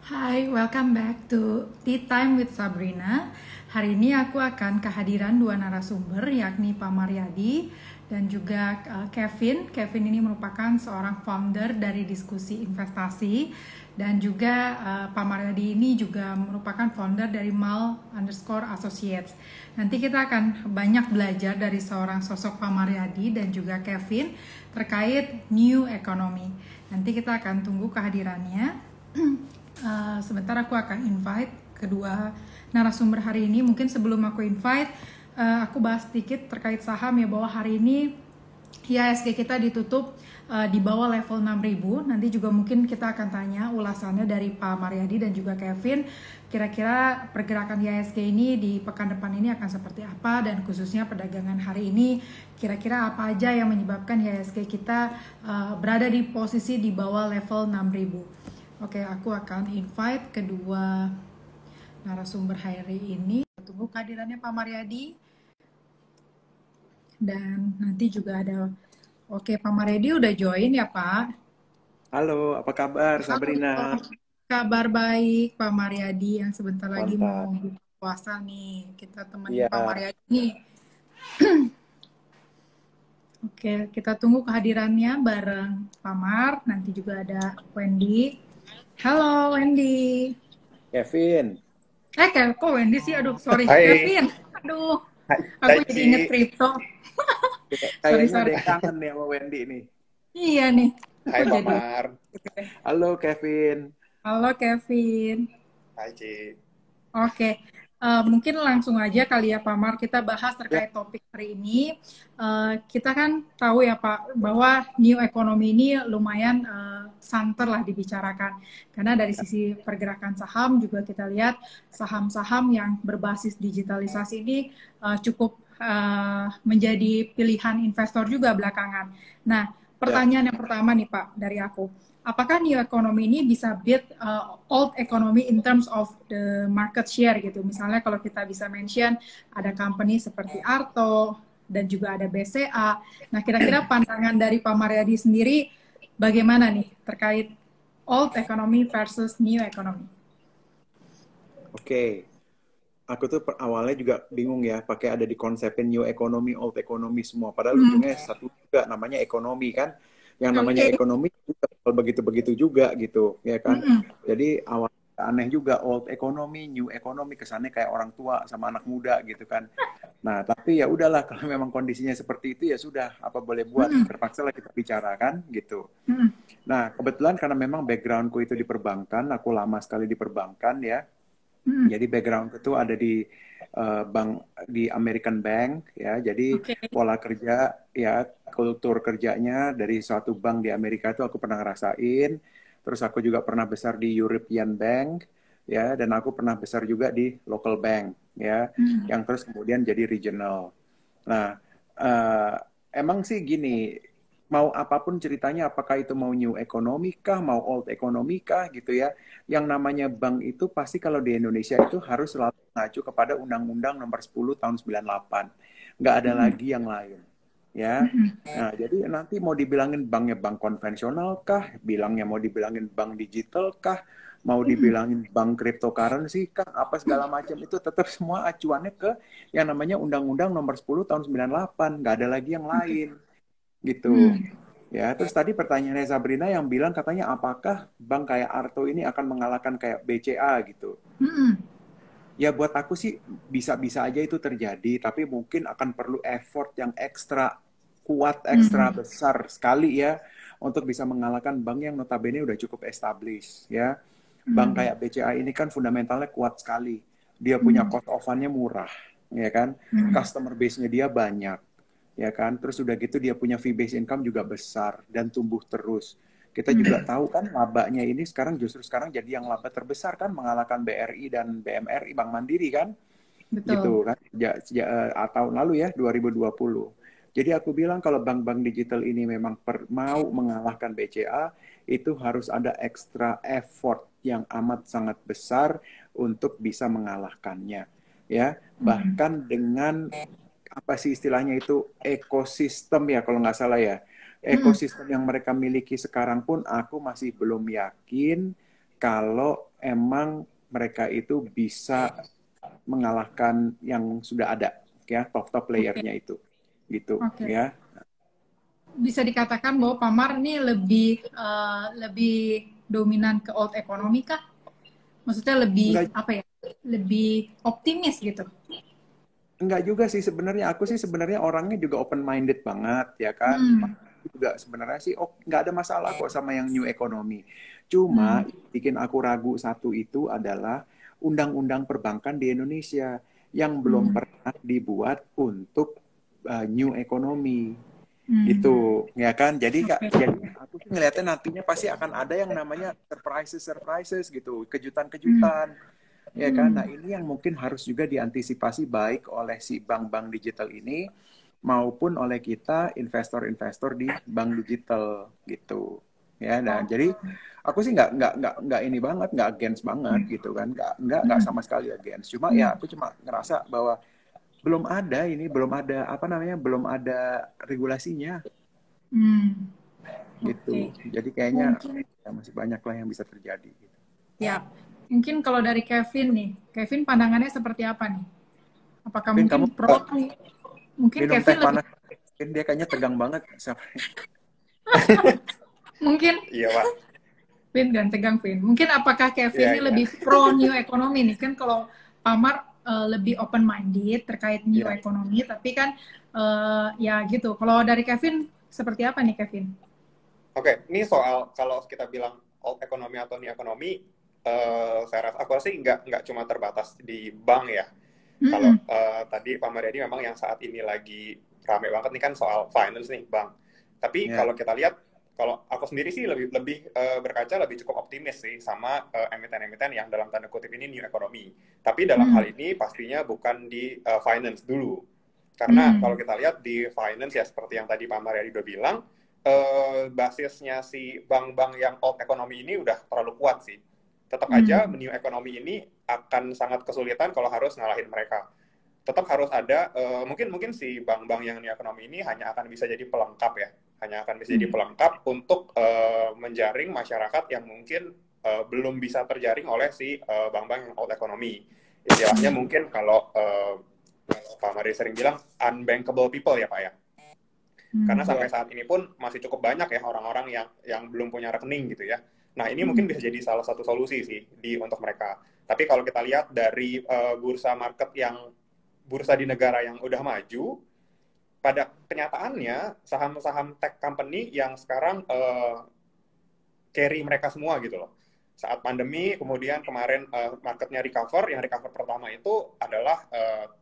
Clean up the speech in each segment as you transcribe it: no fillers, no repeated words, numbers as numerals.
Hai, welcome back to Tea Time with Sabrina. Hari ini aku akan kehadiran dua narasumber, yakni Pak Mariadi dan juga Kevin. Kevin ini merupakan seorang founder dari Diskusi Investasi dan juga Pak Mariadi ini juga merupakan founder dari Mal_Associates. Nanti kita akan banyak belajar dari seorang sosok Pak Mariadi dan juga Kevin terkait new economy. Nanti kita akan tunggu kehadirannya. Sebentar aku akan invite kedua narasumber hari ini. Mungkin sebelum aku invite, aku bahas sedikit terkait saham ya, bahwa hari ini IHSG kita ditutup di bawah level 6.000. Nanti juga mungkin kita akan tanya ulasannya dari Pak Mariadi dan juga Kevin. Kira-kira pergerakan IHSG ini di pekan depan ini akan seperti apa, dan khususnya perdagangan hari ini kira-kira apa aja yang menyebabkan IHSG kita berada di posisi di bawah level 6.000. Oke, aku akan invite kedua narasumber hari ini. Tunggu kehadirannya Pak Mariadi. Dan nanti juga ada, oke, Pak Mariadi udah join ya Pak? Halo, apa kabar Sabrina? Kabar baik Pak Mariadi, yang sebentar lagi Mantap. mau buka puasa nih. Kita temenin Iya, Pak Mariadi nih. Oke, kita tunggu kehadirannya bareng Pak Mar. Nanti juga ada Wendy. Halo Wendy. Kevin. Kok Wendy sih? Aduh, sorry. Hai. Kevin. Aduh, Hai, aku hai, jadi Ci. inget kripto. Kayaknya ada Sorry. yang kangen nih sama Wendy nih. Iya nih, aku Hai, Pak jadi. Mar. Halo, Kevin. Halo Kevin. Hai, Ci. Oke, mungkin langsung aja kali ya Pak Mar, kita bahas Ya, terkait topik hari ini. Kita kan tahu ya Pak, bahwa new economy ini lumayan santer lah dibicarakan. Karena dari sisi pergerakan saham juga kita lihat saham-saham yang berbasis digitalisasi ini cukup menjadi pilihan investor juga belakangan. Nah, ya. pertanyaan yang pertama nih Pak dari aku. Apakah new economy ini bisa beat old economy in terms of the market share gitu? Misalnya kalau kita bisa mention ada company seperti Arto dan juga ada BCA. Nah, kira-kira pandangan dari Pak Mariadi sendiri bagaimana nih terkait old economy versus new economy? Oke. Aku tuh awalnya juga bingung ya, pakai ada di konsepin new economy, old economy semua. Padahal ujungnya satu juga, namanya ekonomi kan. Yang namanya Oke. ekonomi juga begitu-begitu juga gitu, ya kan. Mm-mm. Jadi awalnya aneh juga, old economy, new economy, kesannya kayak orang tua sama anak muda gitu kan. Nah, tapi ya udahlah, kalau memang kondisinya seperti itu ya sudah, apa boleh buat, Mm-mm. terpaksa lah kita bicarakan gitu. Mm-mm. Nah, kebetulan karena memang backgroundku itu di perbankan, aku lama sekali di perbankan ya. Mm-mm. Jadi background itu ada di bank, di American Bank ya. Jadi Oke. pola kerja ya, kultur kerjanya dari suatu bank di Amerika itu aku pernah ngerasain. Terus aku juga pernah besar di European Bank ya, dan aku pernah besar juga di local bank ya, Mm-mm. yang terus kemudian jadi regional. Nah, eh, emang sih gini, mau apapun ceritanya, apakah itu mau new economy kah, mau old economy kah gitu ya, yang namanya bank itu pasti kalau di Indonesia itu harus selalu mengacu kepada Undang-Undang Nomor 10 Tahun 98. Nggak ada Mm-mm. lagi yang lain. Ya, Mm-mm. nah jadi nanti mau dibilangin banknya bank konvensional kah, bilangnya mau dibilangin bank digital kah, mau Mm-mm. dibilangin bank cryptocurrency kah, apa segala macam itu tetap semua acuannya ke yang namanya Undang-Undang Nomor 10 Tahun 98, nggak ada lagi yang Oke. lain gitu. Mm. Ya, terus tadi pertanyaannya Sabrina yang bilang katanya apakah bank kayak Arto ini akan mengalahkan kayak BCA gitu. Mm-mm. Ya buat aku sih bisa-bisa aja itu terjadi, tapi mungkin akan perlu effort yang ekstra kuat, ekstra Mm. besar sekali ya untuk bisa mengalahkan bank yang notabene udah cukup established ya. Bank Mm. kayak BCA ini kan fundamentalnya kuat sekali. Dia punya Mm. cost of fund-nya murah, ya kan? Mm. Customer base-nya dia banyak, ya kan? Terus udah gitu dia punya fee based income juga besar dan tumbuh terus. Kita juga Mm. tahu kan labanya ini sekarang justru sekarang jadi yang laba terbesar kan, mengalahkan BRI dan BMRI, Bank Mandiri kan, Betul. gitu kan, sejak tahun lalu ya 2020. Jadi aku bilang kalau bank-bank digital ini memang mau mengalahkan BCA, itu harus ada extra effort yang amat sangat besar untuk bisa mengalahkannya. Ya, Mm. bahkan dengan apa sih istilahnya itu ekosistem ya kalau nggak salah ya. Mm. Ekosistem yang mereka miliki sekarang pun aku masih belum yakin kalau emang mereka itu bisa mengalahkan yang sudah ada, ya, top Oke, playernya itu, gitu, oke. ya. Bisa dikatakan bahwa Pamar ini lebih dominan ke old economy kah? Maksudnya lebih Enggak, apa ya? Lebih optimis gitu. enggak juga sih sebenarnya. Aku sih sebenarnya orangnya juga open minded banget, ya kan. Hmm, Juga sebenarnya sih, oh, nggak ada masalah kok sama yang new economy. Cuma hmm, bikin aku ragu satu itu adalah undang-undang perbankan di Indonesia yang belum hmm, pernah dibuat untuk new economy, hmm. gitu, ya kan. Jadi kak, Oke. jadi aku sih ngelihatnya nantinya pasti akan ada yang namanya surprises gitu, Hmm, kejutan-kejutan, ya kan. Nah, hmm. ini yang mungkin harus juga diantisipasi baik oleh si bank-bank digital ini maupun oleh kita investor-investor di bank digital, gitu, ya. Nah, Oh. jadi aku sih nggak ini banget, nggak against banget Hmm, gitu kan, nggak hmm, sama sekali against. Cuma ya hmm, aku cuma ngerasa bahwa belum ada apa namanya, belum ada regulasinya, hmm. Oke. gitu. Jadi kayaknya Mungkin ya masih banyak lah yang bisa terjadi, gitu. ya. Mungkin kalau dari Kevin nih, Kevin pandangannya seperti apa nih? Apakah Vin, kamu mungkin pro nih? Mungkin minum teh Kevin lebih panas? Vin, dia kayaknya tegang banget. mungkin Iya, Pak. Vin dan tegang Vin. Mungkin apakah Iya, Kevin ini iya. lebih pro new economy nih kan kalau Pamar lebih open minded terkait new Iya. economy tapi kan ya gitu. Kalau dari Kevin seperti apa nih Kevin? Oke, ini soal kalau kita bilang old economy atau new economy, aku rasa sih nggak cuma terbatas di bank ya. Kalau Hmm, tadi Pak Mariadi memang yang saat ini lagi rame banget nih kan soal finance nih bank. Tapi Iya. kalau kita lihat, kalau aku sendiri sih lebih lebih berkaca lebih cukup optimis sih sama emiten-emiten yang dalam tanda kutip ini new economy. Tapi dalam hal hmm, ini pastinya bukan di finance dulu. Karena kalau hmm, kita lihat di finance ya seperti yang tadi Pak Mariadi udah bilang, basisnya si bank-bank yang old economy ini udah terlalu kuat sih. Tetap aja hmm, new economy ini akan sangat kesulitan kalau harus ngalahin mereka. Tetap harus ada, mungkin si bank-bank yang new economy ini hanya akan bisa jadi pelengkap ya. Hanya akan bisa jadi hmm, pelengkap untuk menjaring masyarakat yang mungkin belum bisa terjaring oleh si bank-bank yang old economy. Istilahnya hmm, mungkin kalau Pak Mari sering bilang unbankable people ya Pak ya. Karena hmm, sampai saat ini pun masih cukup banyak ya orang-orang yang belum punya rekening gitu ya. Nah, ini mungkin hmm, bisa jadi salah satu solusi sih untuk mereka. Tapi kalau kita lihat dari bursa market yang bursa di negara yang udah maju, pada kenyataannya saham-saham tech company yang sekarang carry mereka semua gitu loh. Saat pandemi, kemudian kemarin marketnya recover, yang recover pertama itu adalah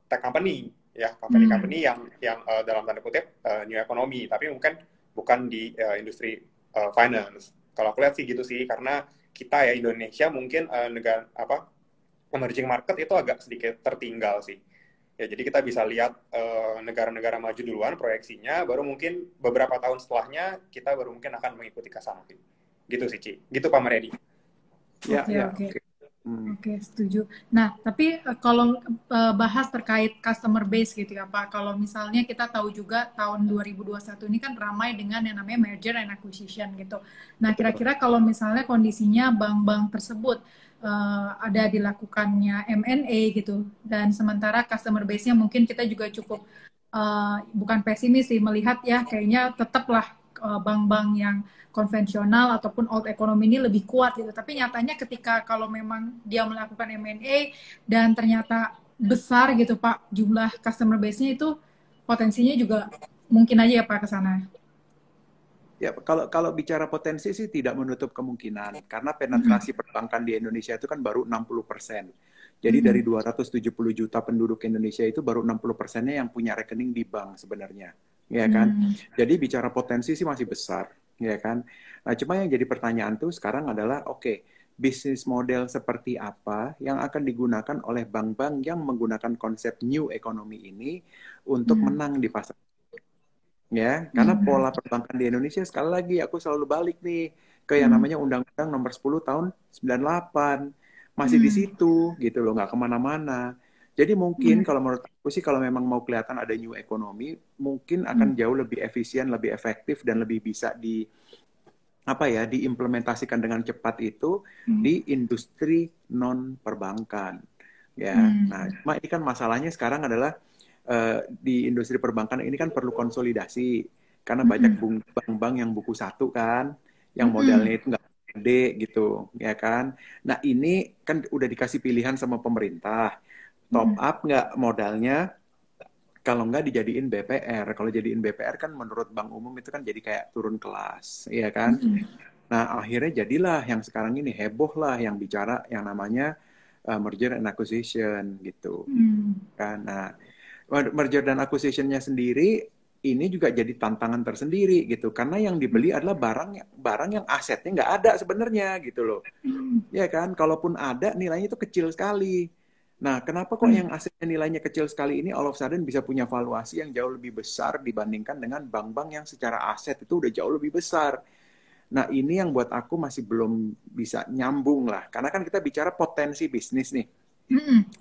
tech company, ya hmm. company-company yang dalam tanda kutip new economy, tapi mungkin bukan di industri finance. Kalau aku lihat sih gitu sih, karena kita ya Indonesia mungkin negara apa emerging market itu agak sedikit tertinggal sih. Ya, jadi kita bisa lihat negara-negara maju duluan proyeksinya, baru mungkin beberapa tahun setelahnya kita baru mungkin akan mengikuti ke sana. Gitu sih, Ci. Gitu Pak Mariadi. Ya, Oke, ya, oke. oke. Hmm. Oke, setuju. Nah, tapi kalau bahas terkait customer base gitu ya, Pak. Kalau misalnya kita tahu juga tahun 2021 ini kan ramai dengan yang namanya merger and acquisition gitu. Nah, Betul. kira-kira kalau misalnya kondisinya bank-bank tersebut ada dilakukannya M&A gitu, dan sementara customer base-nya mungkin kita juga cukup bukan pesimis sih melihat ya kayaknya tetaplah bank-bank yang konvensional ataupun old economy ini lebih kuat gitu. Tapi nyatanya ketika kalau memang dia melakukan M&A dan ternyata besar gitu Pak jumlah customer base-nya itu potensinya juga mungkin aja ya Pak ke sana. Ya, kalau kalau bicara potensi sih tidak menutup kemungkinan karena Mm-mm. penetrasi perbankan di Indonesia itu kan baru 60%. Jadi dari Mm-mm. 270 juta penduduk Indonesia itu baru 60%-nya yang punya rekening di bank sebenarnya. Ya kan? Mm. Jadi bicara potensi sih masih besar, ya kan? Nah, cuma yang jadi pertanyaan tuh sekarang adalah oke, bisnis model seperti apa yang akan digunakan oleh bank-bank yang menggunakan konsep new economy ini untuk Mm. menang di pasar, ya, karena Mm. pola perbankan di Indonesia sekali lagi aku selalu balik nih ke yang Mm. namanya Undang-Undang Nomor 10 tahun 98, masih di Mm. situ gitu loh, nggak kemana-mana. Jadi mungkin Mm. kalau menurut aku sih kalau memang mau kelihatan ada new economy mungkin Mm. akan jauh lebih efisien, lebih efektif dan lebih bisa apa ya, diimplementasikan dengan cepat itu di industri non perbankan ya. Nah, cuma ini kan masalahnya sekarang adalah di industri perbankan ini kan perlu konsolidasi karena banyak bank-bank yang buku satu kan, yang modalnya itu nggak gede gitu ya kan. Nah ini kan udah dikasih pilihan sama pemerintah, top up nggak modalnya, kalau nggak dijadiin BPR. Kalau jadiin BPR kan menurut bank umum itu kan jadi kayak turun kelas, ya kan? Nah akhirnya jadilah yang sekarang ini heboh lah yang bicara yang namanya merger and acquisition gitu. Kan? Nah merger dan acquisition-nya sendiri ini juga jadi tantangan tersendiri gitu karena yang dibeli adalah barang yang asetnya nggak ada sebenarnya gitu loh. Ya kan, kalaupun ada nilainya itu kecil sekali. Nah, kenapa kok yang asetnya nilainya kecil sekali ini all of a sudden bisa punya valuasi yang jauh lebih besar dibandingkan dengan bank-bank yang secara aset itu udah jauh lebih besar. Nah, ini yang buat aku masih belum bisa nyambung lah. Karena kan kita bicara potensi bisnis nih.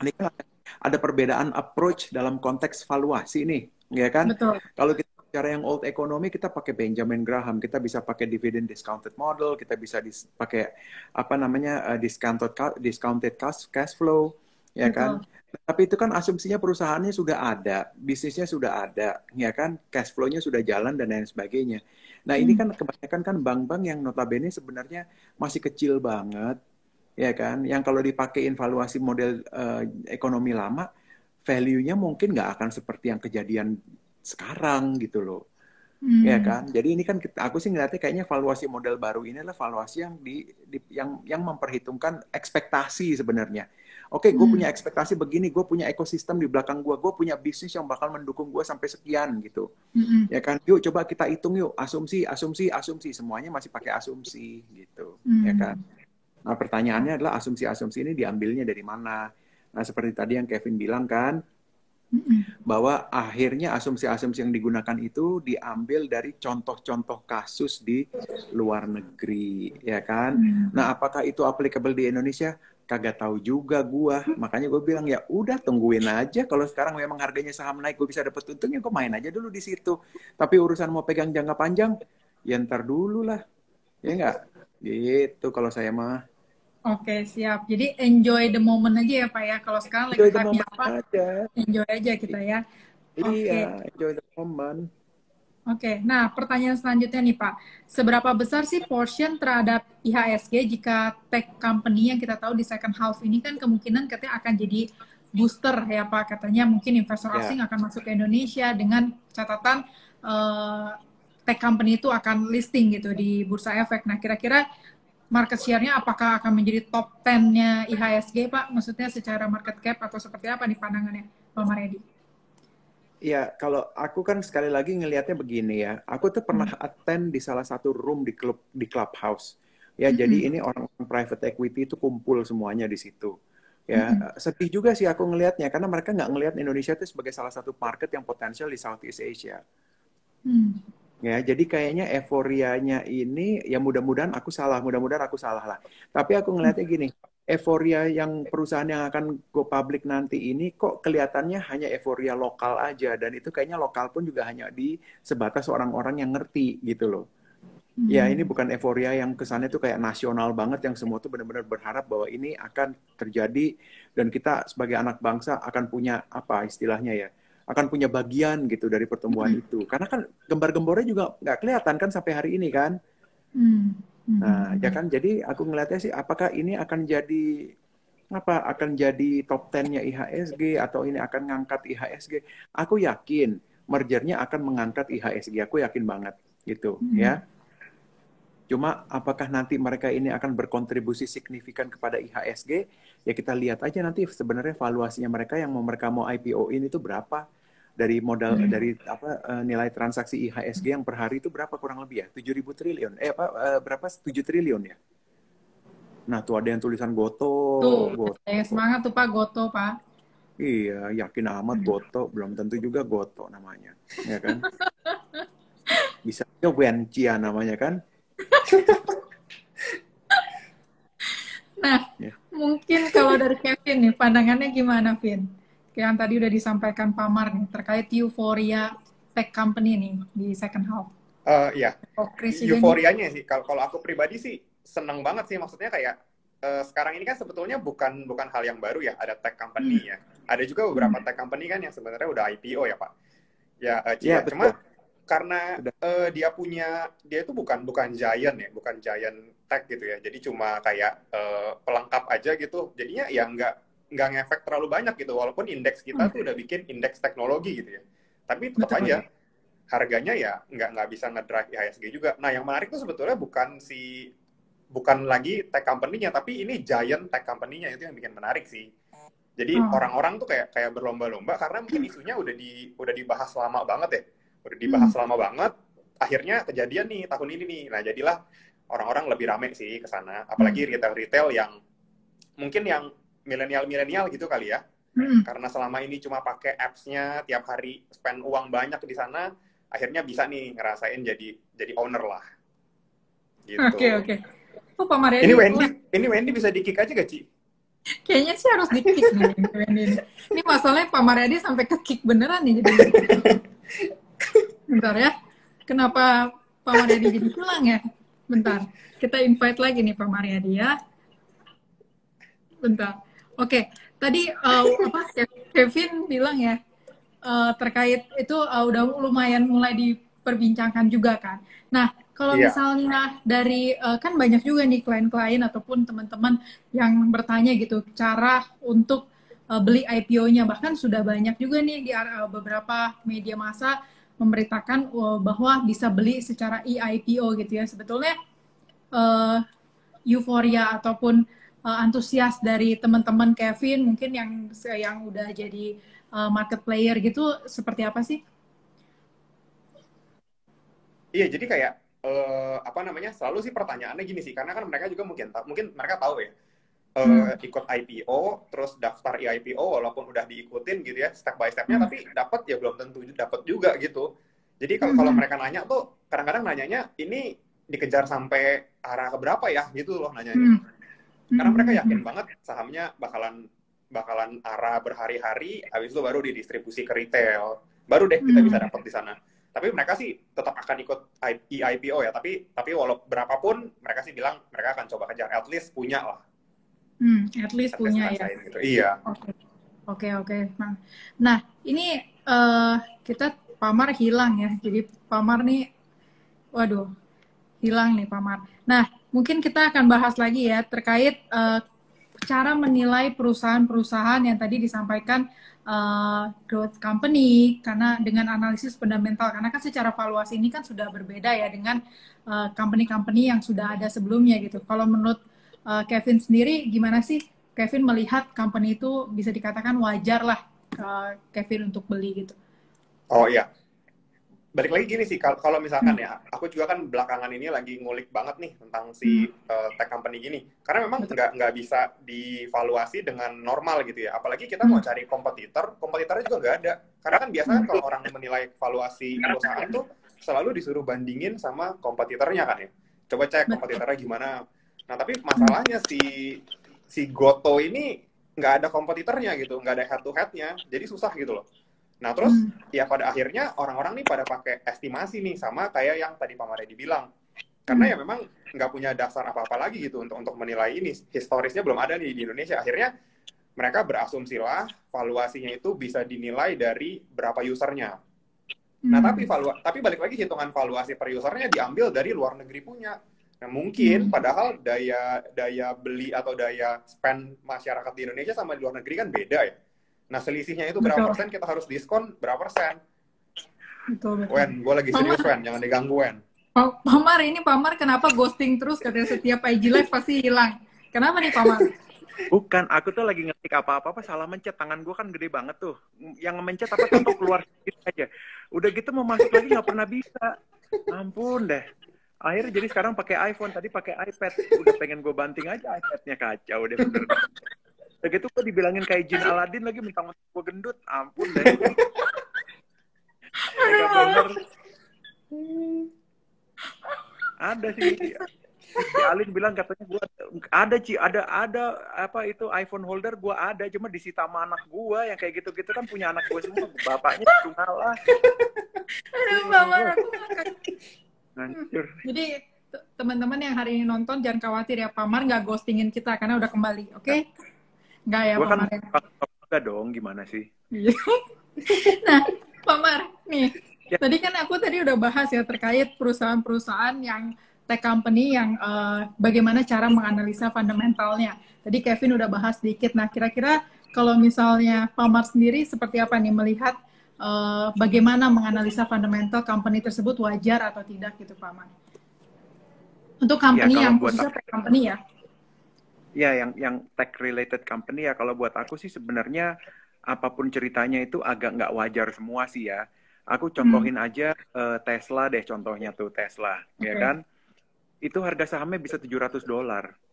Ini kan ada perbedaan approach dalam konteks valuasi nih, ya kan? Betul. Kalau kita bicara yang old economy, kita pakai Benjamin Graham, kita bisa pakai dividend discounted model, kita bisa pakai apa namanya discounted cash flow, ya kan? Tapi itu kan asumsinya perusahaannya sudah ada, bisnisnya sudah ada, ya kan? Cash flow-nya sudah jalan dan lain sebagainya. Nah ini kan kebanyakan kan bank-bank yang notabene sebenarnya masih kecil banget, ya kan? Yang kalau dipakein valuasi model ekonomi lama, value-nya mungkin nggak akan seperti yang kejadian sekarang gitu loh. Ya kan? Jadi ini kan aku sih ngeliatnya kayaknya valuasi model baru ini adalah valuasi yang memperhitungkan ekspektasi sebenarnya. Oke, gue punya ekspektasi begini, gue punya ekosistem di belakang gue punya bisnis yang bakal mendukung gue sampai sekian gitu. Ya kan? Yuk coba kita hitung yuk, asumsi, semuanya masih pakai asumsi gitu. Ya kan? Nah, pertanyaannya adalah asumsi-asumsi ini diambilnya dari mana? Nah, seperti tadi yang Kevin bilang kan, bahwa akhirnya asumsi-asumsi yang digunakan itu diambil dari contoh-contoh kasus di luar negeri, ya kan? Nah, apakah itu applicable di Indonesia? Kagak tahu juga gua. Makanya gue bilang ya udah tungguin aja. Kalau sekarang memang harganya saham naik, gue bisa dapat untungnya, gue main aja dulu di situ. Tapi urusan mau pegang jangka panjang, ya ntar dulu lah, ya nggak? Gitu kalau saya mah. Oke, siap. Jadi enjoy the moment aja ya Pak ya. Kalau sekarang lagi Enjoy the hype-nya moment apa, aja. enjoy aja kita ya. Iya, Oke. enjoy the moment. Oke, nah pertanyaan selanjutnya nih Pak, seberapa besar sih portion terhadap IHSG jika tech company yang kita tahu di second half ini kan kemungkinan katanya akan jadi booster ya Pak, katanya mungkin investor asing akan masuk ke Indonesia dengan catatan tech company itu akan listing gitu di Bursa Efek. Nah kira-kira market share-nya apakah akan menjadi top 10-nya IHSG Pak? Maksudnya secara market cap atau seperti apa nih pandangannya Pak Maryadi? Ya, kalau aku kan sekali lagi ngelihatnya begini ya. Aku tuh pernah attend di salah satu room di clubhouse. Ya, jadi ini orang private equity itu kumpul semuanya di situ. Ya, sedih juga sih aku ngelihatnya karena mereka nggak ngelihat Indonesia itu sebagai salah satu market yang potensial di Southeast Asia. Ya, jadi kayaknya euforianya ini ya mudah-mudahan aku salah lah. Tapi aku ngelihatnya gini, euforia yang perusahaan yang akan go public nanti ini kok kelihatannya hanya euforia lokal aja dan itu kayaknya lokal pun juga hanya di sebatas orang-orang yang ngerti gitu loh. Ya ini bukan euforia yang kesannya tuh kayak nasional banget yang semua tuh benar-benar berharap bahwa ini akan terjadi dan kita sebagai anak bangsa akan punya apa istilahnya ya, akan punya bagian gitu dari pertumbuhan itu. Karena kan gembar-gembornya juga nggak kelihatan kan sampai hari ini kan. Nah, ya kan, jadi aku ngeliatnya sih, apakah ini akan jadi top 10-nya IHSG atau ini akan ngangkat IHSG? Aku yakin mergernya akan mengangkat IHSG, aku yakin banget gitu ya. Cuma apakah nanti mereka ini akan berkontribusi signifikan kepada IHSG? Ya kita lihat aja nanti sebenarnya valuasinya mereka yang mereka mau IPO-in itu berapa. Dari modal dari nilai transaksi IHSG yang per hari itu berapa kurang lebih ya? 7.000 triliun. Berapa? 7 triliun ya. Nah, tuh ada yang tulisan Goto. Tuh, semangat tuh Pak Goto, Pak. Iya, yakin amat Goto, belum tentu juga Goto namanya, ya kan? Bisa juga Wencia namanya kan? Nah, mungkin kalau dari Kevin nih, pandangannya gimana, Vin? Yang tadi udah disampaikan Pak Mar nih, terkait euforia tech company nih di second half. Iya, Oh, Chris juga nih. euforianya sih. Kalau aku pribadi sih seneng banget sih. Maksudnya kayak sekarang ini kan sebetulnya bukan bukan hal yang baru ya. Ada tech Hmm, company ya. Ada juga beberapa tech company kan yang sebenarnya udah IPO ya Pak. Ya Iya, Cia. betul. Cuma karena Udah. dia itu bukan giant ya, bukan giant tech gitu ya. Jadi cuma kayak pelengkap aja gitu. Jadinya ya nggak ngefek terlalu banyak gitu. Walaupun indeks kita tuh hmm, udah bikin indeks teknologi gitu ya. Tapi tetap betul. aja harganya ya nggak bisa ngedrive IHSG juga. Nah, yang menarik tuh sebetulnya bukan lagi tech company-nya, tapi ini giant tech company-nya itu yang bikin menarik sih. Jadi Oh, orang-orang tuh kayak berlomba-lomba karena mungkin isunya udah dibahas lama banget ya. Udah dibahas hmm, lama banget, akhirnya kejadian nih tahun ini nih. Nah, jadilah orang-orang lebih rame sih ke sana, hmm, apalagi retail-retail yang mungkin yang milenial-milenial gitu kali ya. hmm. Karena selama ini cuma pakai apps-nya, tiap hari spend uang banyak di sana, akhirnya bisa nih ngerasain jadi owner lah Oke, gitu. oke. Oh, Pak Ini Mariadi, Wendy, wah, ini Wendy bisa di-kick aja gak, Ci? kayaknya sih harus di-kick nih Wendy ini. Ini masalahnya Pak Mariadi sampai ke-kick beneran nih jadinya. Bentar ya. Kenapa Pak Mariadi jadi hilang ya? Bentar. Kita invite lagi nih Pak Mariadi ya. Bentar. Oke, tadi apa Kevin bilang ya terkait itu udah lumayan mulai diperbincangkan juga kan. Nah, kalau Iya, misalnya dari kan banyak juga nih klien-klien ataupun teman-teman yang bertanya gitu cara untuk beli IPO-nya, bahkan sudah banyak juga nih di beberapa media massa memberitakan bahwa bisa beli secara e-IPO gitu ya. Sebetulnya uh, euforia ataupun antusias dari teman-teman Kevin mungkin yang udah jadi market player gitu seperti apa sih? iya. Jadi kayak apa namanya? Selalu sih pertanyaannya gini sih, karena kan mereka juga mungkin mereka tahu ya, Hmm, ikut IPO, terus daftar IPO, walaupun udah diikutin gitu ya, step by stepnya, hmm, tapi dapat ya belum tentu dapat juga gitu. Jadi kalau hmm, kalau hmm, mereka nanya tuh, kadang-kadang nanyanya ini dikejar sampai arah ke berapa ya gitu loh nanyanya. hmm, Karena hmm, mereka hmm, yakin hmm. banget sahamnya bakalan bakalan arah berhari-hari, habis itu baru didistribusi ke retail. Baru deh kita bisa Hmm, dapat di sana. Tapi mereka sih tetap akan ikut IPO ya, tapi walau berapapun mereka sih bilang mereka akan coba kejar, at least punya lah, at least at least punya ya. ngerasain gitu. Iya. Oke, oke, oke. Nah, ini kita Pamar hilang ya. Jadi Pamar nih, waduh, hilang nih Pamar. Nah, mungkin kita akan bahas lagi ya terkait cara menilai perusahaan-perusahaan yang tadi disampaikan growth company karena dengan analisis fundamental karena kan secara valuasi ini kan sudah berbeda ya dengan company-company yang sudah ada sebelumnya gitu. Kalau menurut Kevin sendiri gimana sih Kevin melihat company itu bisa dikatakan wajar lah Kevin untuk beli gitu. Oh iya, balik lagi gini sih, kalau Hmm. misalkan ya, aku juga kan belakangan ini lagi ngulik banget nih tentang Hmm. si tech company gini. Karena memang Betul. nggak bisa divaluasi dengan normal gitu ya. Apalagi kita mau Hmm. cari kompetitornya juga nggak ada. Karena kan biasanya Hmm. kalau orang menilai valuasi perusahaan tuh selalu disuruh bandingin sama kompetitornya kan ya. Coba cek Betul. kompetitornya gimana. Nah tapi Hmm. masalahnya si Goto ini nggak ada kompetitornya gitu, nggak ada head to headnya, jadi susah gitu loh. Nah, terus Hmm. ya pada akhirnya orang-orang nih pada pakai estimasi nih, sama kayak yang tadi Pak Maredi bilang. Karena ya Hmm. memang nggak punya dasar apa-apa lagi gitu untuk menilai ini. Historisnya belum ada nih di Indonesia. Akhirnya mereka berasumsilah valuasinya itu bisa dinilai dari berapa usernya. Nah, Hmm. tapi balik lagi hitungan valuasi per usernya diambil dari luar negeri punya. Nah, mungkin Hmm. padahal daya daya beli atau daya spend masyarakat di Indonesia sama di luar negeri kan beda ya. Nah, selisihnya itu berapa Betul. persen, kita harus diskon berapa persen. Betul, betul. Wen, gue lagi serius, Pamar, Wen. Jangan diganggu, Wen. Pamar kenapa ghosting terus katanya setiap IG live pasti hilang. Kenapa nih Pamar? Bukan, aku tuh lagi ngetik apa-apa salah mencet. Tangan gue kan gede banget tuh. Yang mencet apa tuh keluar sedikit aja. Udah gitu mau masuk lagi nggak pernah bisa. Ampun deh. Akhirnya jadi sekarang pakai iPhone, tadi pakai iPad. Udah pengen gue banting aja iPad-nya, kacau deh bener. Udah gitu gue dibilangin kayak Jin Aladin lagi, mentang-mentang gue gendut. Ampun deh. Aduh, Tega Pamar. bener. Ada sih. Si Alin bilang katanya gua ada ada apa itu iPhone holder gua ada, cuma disita sama anak gua yang kayak gitu-gitu kan punya anak gua semua, bapaknya cuma lah. Aduh, Pamar, aku ngakak. Hancur. Jadi teman-teman yang hari ini nonton jangan khawatir ya, Pak Mar nggak ghostingin kita karena udah kembali, oke? Nggak ya, Gue Pak kan Mar ya? enggak dong, gimana sih? Iya. Nah, Pak Mar, nih, Ya, tadi udah bahas ya terkait perusahaan-perusahaan yang tech company yang bagaimana cara menganalisa fundamentalnya. Tadi Kevin udah bahas sedikit. Nah, kira-kira kalau misalnya Pak Mar sendiri seperti apa nih melihat bagaimana menganalisa fundamental company tersebut wajar atau tidak gitu, Pak Mar? Untuk ya company kalau yang buat khususnya tech company ya. ya yang tech related company ya kalau buat aku sih sebenarnya apapun ceritanya itu agak nggak wajar semua sih ya. Aku contohin aja Tesla deh contohnya tuh Tesla, ya Oke. kan? Itu harga sahamnya bisa $700.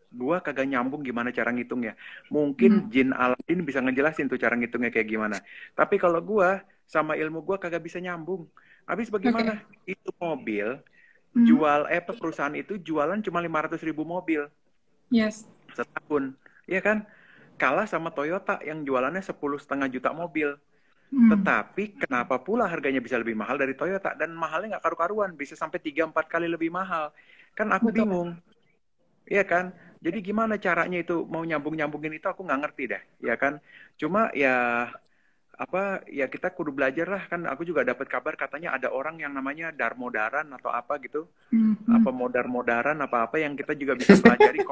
Gua kagak nyambung gimana cara ngitungnya. Mungkin Jin Aladin bisa ngejelasin tuh cara ngitungnya kayak gimana. Tapi kalau gua sama ilmu gua kagak bisa nyambung. Habis bagaimana? Oke. Itu mobil Hmm. perusahaan itu jualan cuma 500.000 mobil Yes. setahun, ya kan? Kalah sama Toyota yang jualannya 10,5 juta mobil. Hmm. Tetapi kenapa pula harganya bisa lebih mahal dari Toyota dan mahalnya nggak karu-karuan, bisa sampai 3-4 kali lebih mahal. Kan aku Betul. bingung, ya kan? Jadi gimana caranya itu mau nyambung-nyambungin itu aku nggak ngerti deh, ya kan? Cuma ya apa ya kita kudu belajar lah kan. Aku juga dapat kabar katanya ada orang yang namanya Darmodaran atau apa gitu, Hmm. apa modar-modaran apa-apa yang kita juga bisa pelajari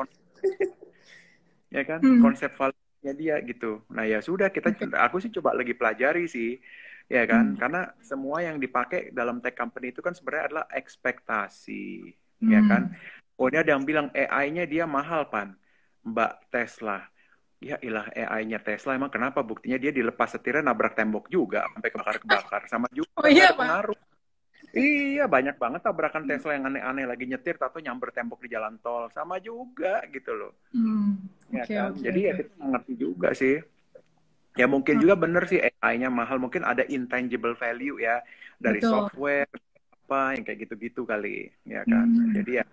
ya kan Hmm. konsep valuenya dia gitu. Nah ya sudah Oke. aku sih coba lagi pelajari sih ya kan Hmm. karena semua yang dipakai dalam tech company itu kan sebenarnya adalah ekspektasi ya kan. Hmm. Oh ini ada yang bilang AI-nya dia mahal pan Mbak Tesla. Ya ilah AI-nya Tesla emang kenapa buktinya dia dilepas setirnya nabrak tembok juga sampai kebakar-kebakar sama Oh juga nggak iya, ada Pak. pengaruh. Iya, banyak banget tabrakan Tesla yang aneh-aneh lagi nyetir atau nyamber tembok di jalan tol. Sama juga gitu loh. Hmm. Ya Oke, kan? oke, Jadi ya oke. kita mengerti juga sih. Ya mungkin juga bener sih AI-nya mahal. Mungkin ada intangible value ya. Dari Betul. software, apa, yang kayak gitu-gitu kali. Ya kan? Hmm. Jadi ya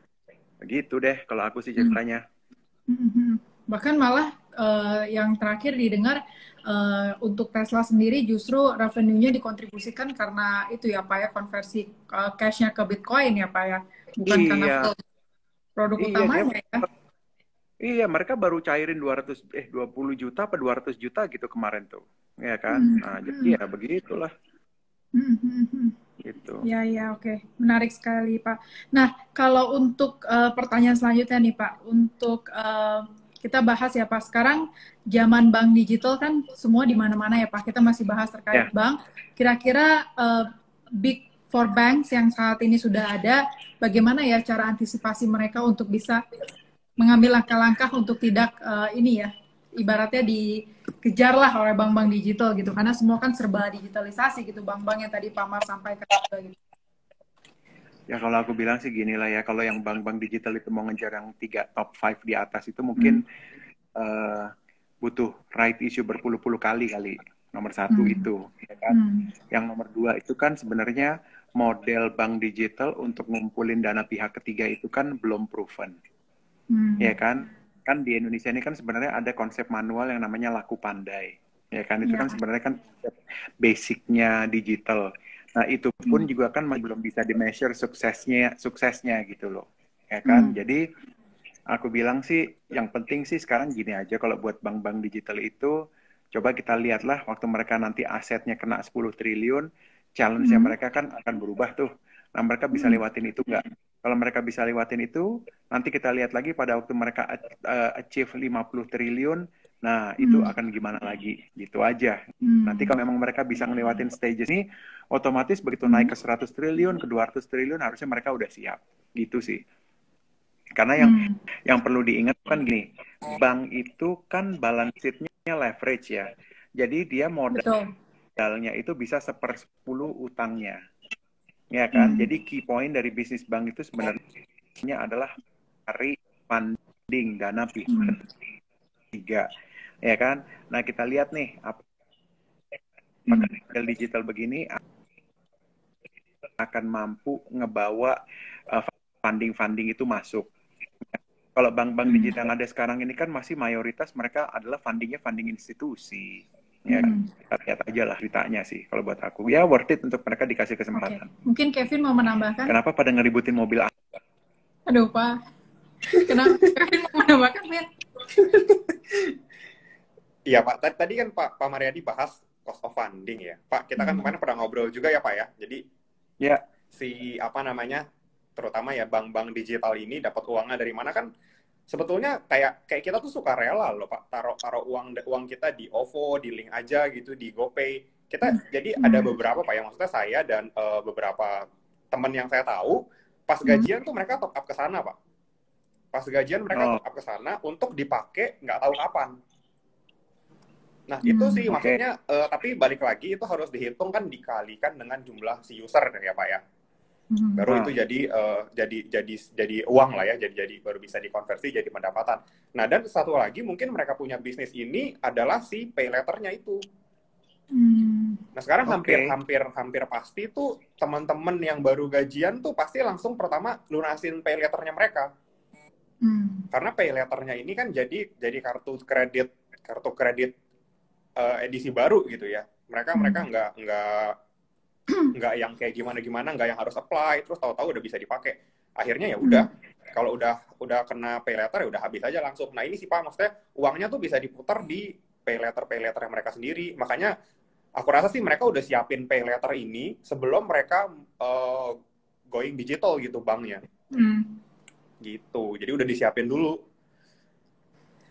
begitu deh kalau aku sih Hmm. ceritanya. Hmm. Bahkan malah yang terakhir didengar untuk Tesla sendiri justru revenue-nya dikontribusikan karena itu ya Pak ya konversi cash-nya ke Bitcoin ya Pak ya, bukan karena Iya, produk iya dia utamanya ya. iya mereka baru cairin 20 juta apa 200 juta gitu kemarin tuh. Ya kan? Hmm. Nah, jadi Hmm. ya begitulah Hmm. Hmm. Hmm. gitu. Ya, ya, oke. Menarik sekali, Pak. Nah, kalau untuk pertanyaan selanjutnya nih, Pak, untuk kita bahas ya, Pak. Sekarang zaman bank digital kan semua di mana-mana ya, Pak. Kita masih bahas terkait Ya, bank. Kira-kira big four banks yang saat ini sudah ada, bagaimana ya cara antisipasi mereka untuk bisa mengambil langkah-langkah untuk tidak ini ya, ibaratnya dikejarlah oleh bank-bank digital gitu, karena semua kan serba digitalisasi gitu, bank-bank yang tadi Pak Mar sampaikan juga gitu. ya kalau aku bilang sih gini lah ya, kalau yang bank-bank digital itu mau ngejar yang top 5 di atas itu Hmm. mungkin eh, butuh right issue berpuluh-puluh kali. Nomor satu Hmm. itu, ya kan. Hmm. Yang nomor dua itu kan sebenarnya model bank digital untuk ngumpulin dana pihak ketiga itu kan belum proven, ya Hmm. kan. Kan di Indonesia ini kan sebenarnya ada konsep manual yang namanya laku pandai, ya kan. Itu Ya. kan sebenarnya kan basicnya digital. Nah itu pun Hmm. juga kan belum bisa di-measure suksesnya gitu loh, ya kan. Hmm. Jadi aku bilang sih, yang penting sih sekarang gini aja, kalau buat bank-bank digital itu, coba kita lihatlah waktu mereka nanti asetnya kena 10 triliun, challenge-nya Hmm. mereka kan akan berubah tuh. Nah, mereka bisa Hmm. lewatin itu nggak? Kalau mereka bisa lewatin itu, nanti kita lihat lagi pada waktu mereka achieve 50 triliun, nah itu Hmm. akan gimana lagi, gitu aja. Nanti Hmm. kalau memang mereka bisa ngelewatin stages ini, otomatis begitu naik Hmm. ke 100 triliun, ke 200 triliun, harusnya mereka udah siap. Gitu sih. Karena Hmm. yang perlu diingat kan gini, bank itu kan balance sheet-nya leverage ya. Jadi dia Betul. modalnya itu bisa 1/10 utangnya. Ya kan? Hmm. Jadi key point dari bisnis bank itu sebenarnya adalah cari funding dana pihak Hmm. ketiga. Ya kan? Nah, kita lihat nih apakah Hmm. model digital begini akan mampu ngebawa funding-funding itu masuk. Kalau bank-bank Hmm. digital yang ada sekarang ini kan masih mayoritas mereka adalah fundingnya funding institusi, Ya, kita lihat aja lah beritanya sih kalau buat aku. Ya worth it untuk mereka dikasih Oke, kesempatan. mungkin Kevin mau menambahkan? Kenapa pada ngeributin mobil? Aduh, Pak. Kenapa Kevin mau menambahkan, Vin? Iya Pak, tadi kan Pak Mariadi bahas cost of funding ya. Pak, kita kan kemarin pernah ngobrol juga ya Pak ya. Jadi Ya, si apa namanya, terutama ya bank-bank digital ini dapat uangnya dari mana kan? Sebetulnya kayak kita tuh suka rela loh Pak, taruh uang kita di OVO, di Link aja gitu, di GoPay. Kita jadi ada beberapa Pak, yang maksudnya saya dan beberapa teman yang saya tahu pas gajian tuh mereka top up ke sana Pak. Pas gajian mereka top up ke sana untuk dipakai nggak tahu kapan. Nah, itu sih maksudnya, tapi balik lagi itu harus dihitung kan, dikalikan dengan jumlah si user ya Pak ya. Baru itu jadi uang lah ya, jadi baru bisa dikonversi jadi pendapatan. Nah, dan satu lagi mungkin mereka punya bisnis ini adalah si pay letternya itu. Nah, sekarang hampir pasti tuh teman-teman yang baru gajian tuh pasti langsung pertama lunasin pay letternya mereka. Karena pay letternya ini kan jadi kartu kredit edisi baru gitu ya. Mereka nggak yang kayak gimana, nggak yang harus apply terus tahu-tahu udah bisa dipakai. Akhirnya ya udah, kalau udah kena pay letter ya udah habis aja langsung. Nah, ini sih Pak, maksudnya uangnya tuh bisa diputar di pay letter yang mereka sendiri. Makanya aku rasa sih mereka udah siapin pay letter ini sebelum mereka going digital gitu banknya. Gitu. Jadi udah disiapin dulu.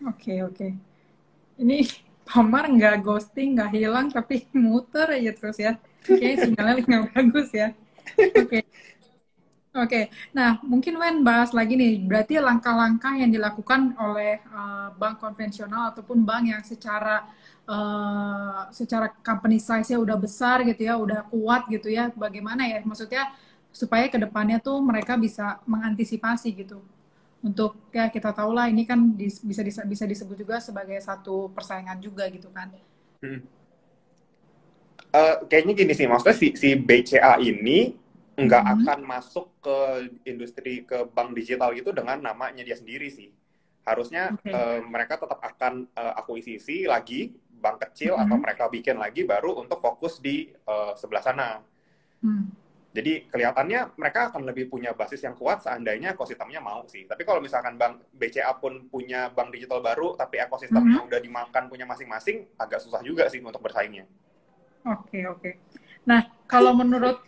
Oke. Ini Pamar nggak ghosting, nggak hilang, tapi muter aja terus ya. Kayaknya sinyalnya nggak bagus ya. Oke. Nah, mungkin Wen bahas lagi nih. Berarti langkah-langkah yang dilakukan oleh bank konvensional ataupun bank yang secara company size-nya udah besar gitu ya, udah kuat gitu ya. Bagaimana ya? Maksudnya supaya kedepannya tuh mereka bisa mengantisipasi gitu. Untuk ya kita tahu lah ini kan bisa disebut juga sebagai satu persaingan juga gitu kan. Kayaknya gini sih, maksudnya si BCA ini nggak akan masuk ke industri, ke bank digital gitu dengan namanya dia sendiri sih. Harusnya mereka tetap akan akuisisi lagi bank kecil atau mereka bikin lagi baru untuk fokus di sebelah sana. Jadi kelihatannya mereka akan lebih punya basis yang kuat seandainya ekosistemnya mau sih. Tapi kalau misalkan bank BCA pun punya bank digital baru, tapi ekosistemnya udah dimakan punya masing-masing, agak susah juga sih untuk bersaingnya. Oke. Nah, kalau menurut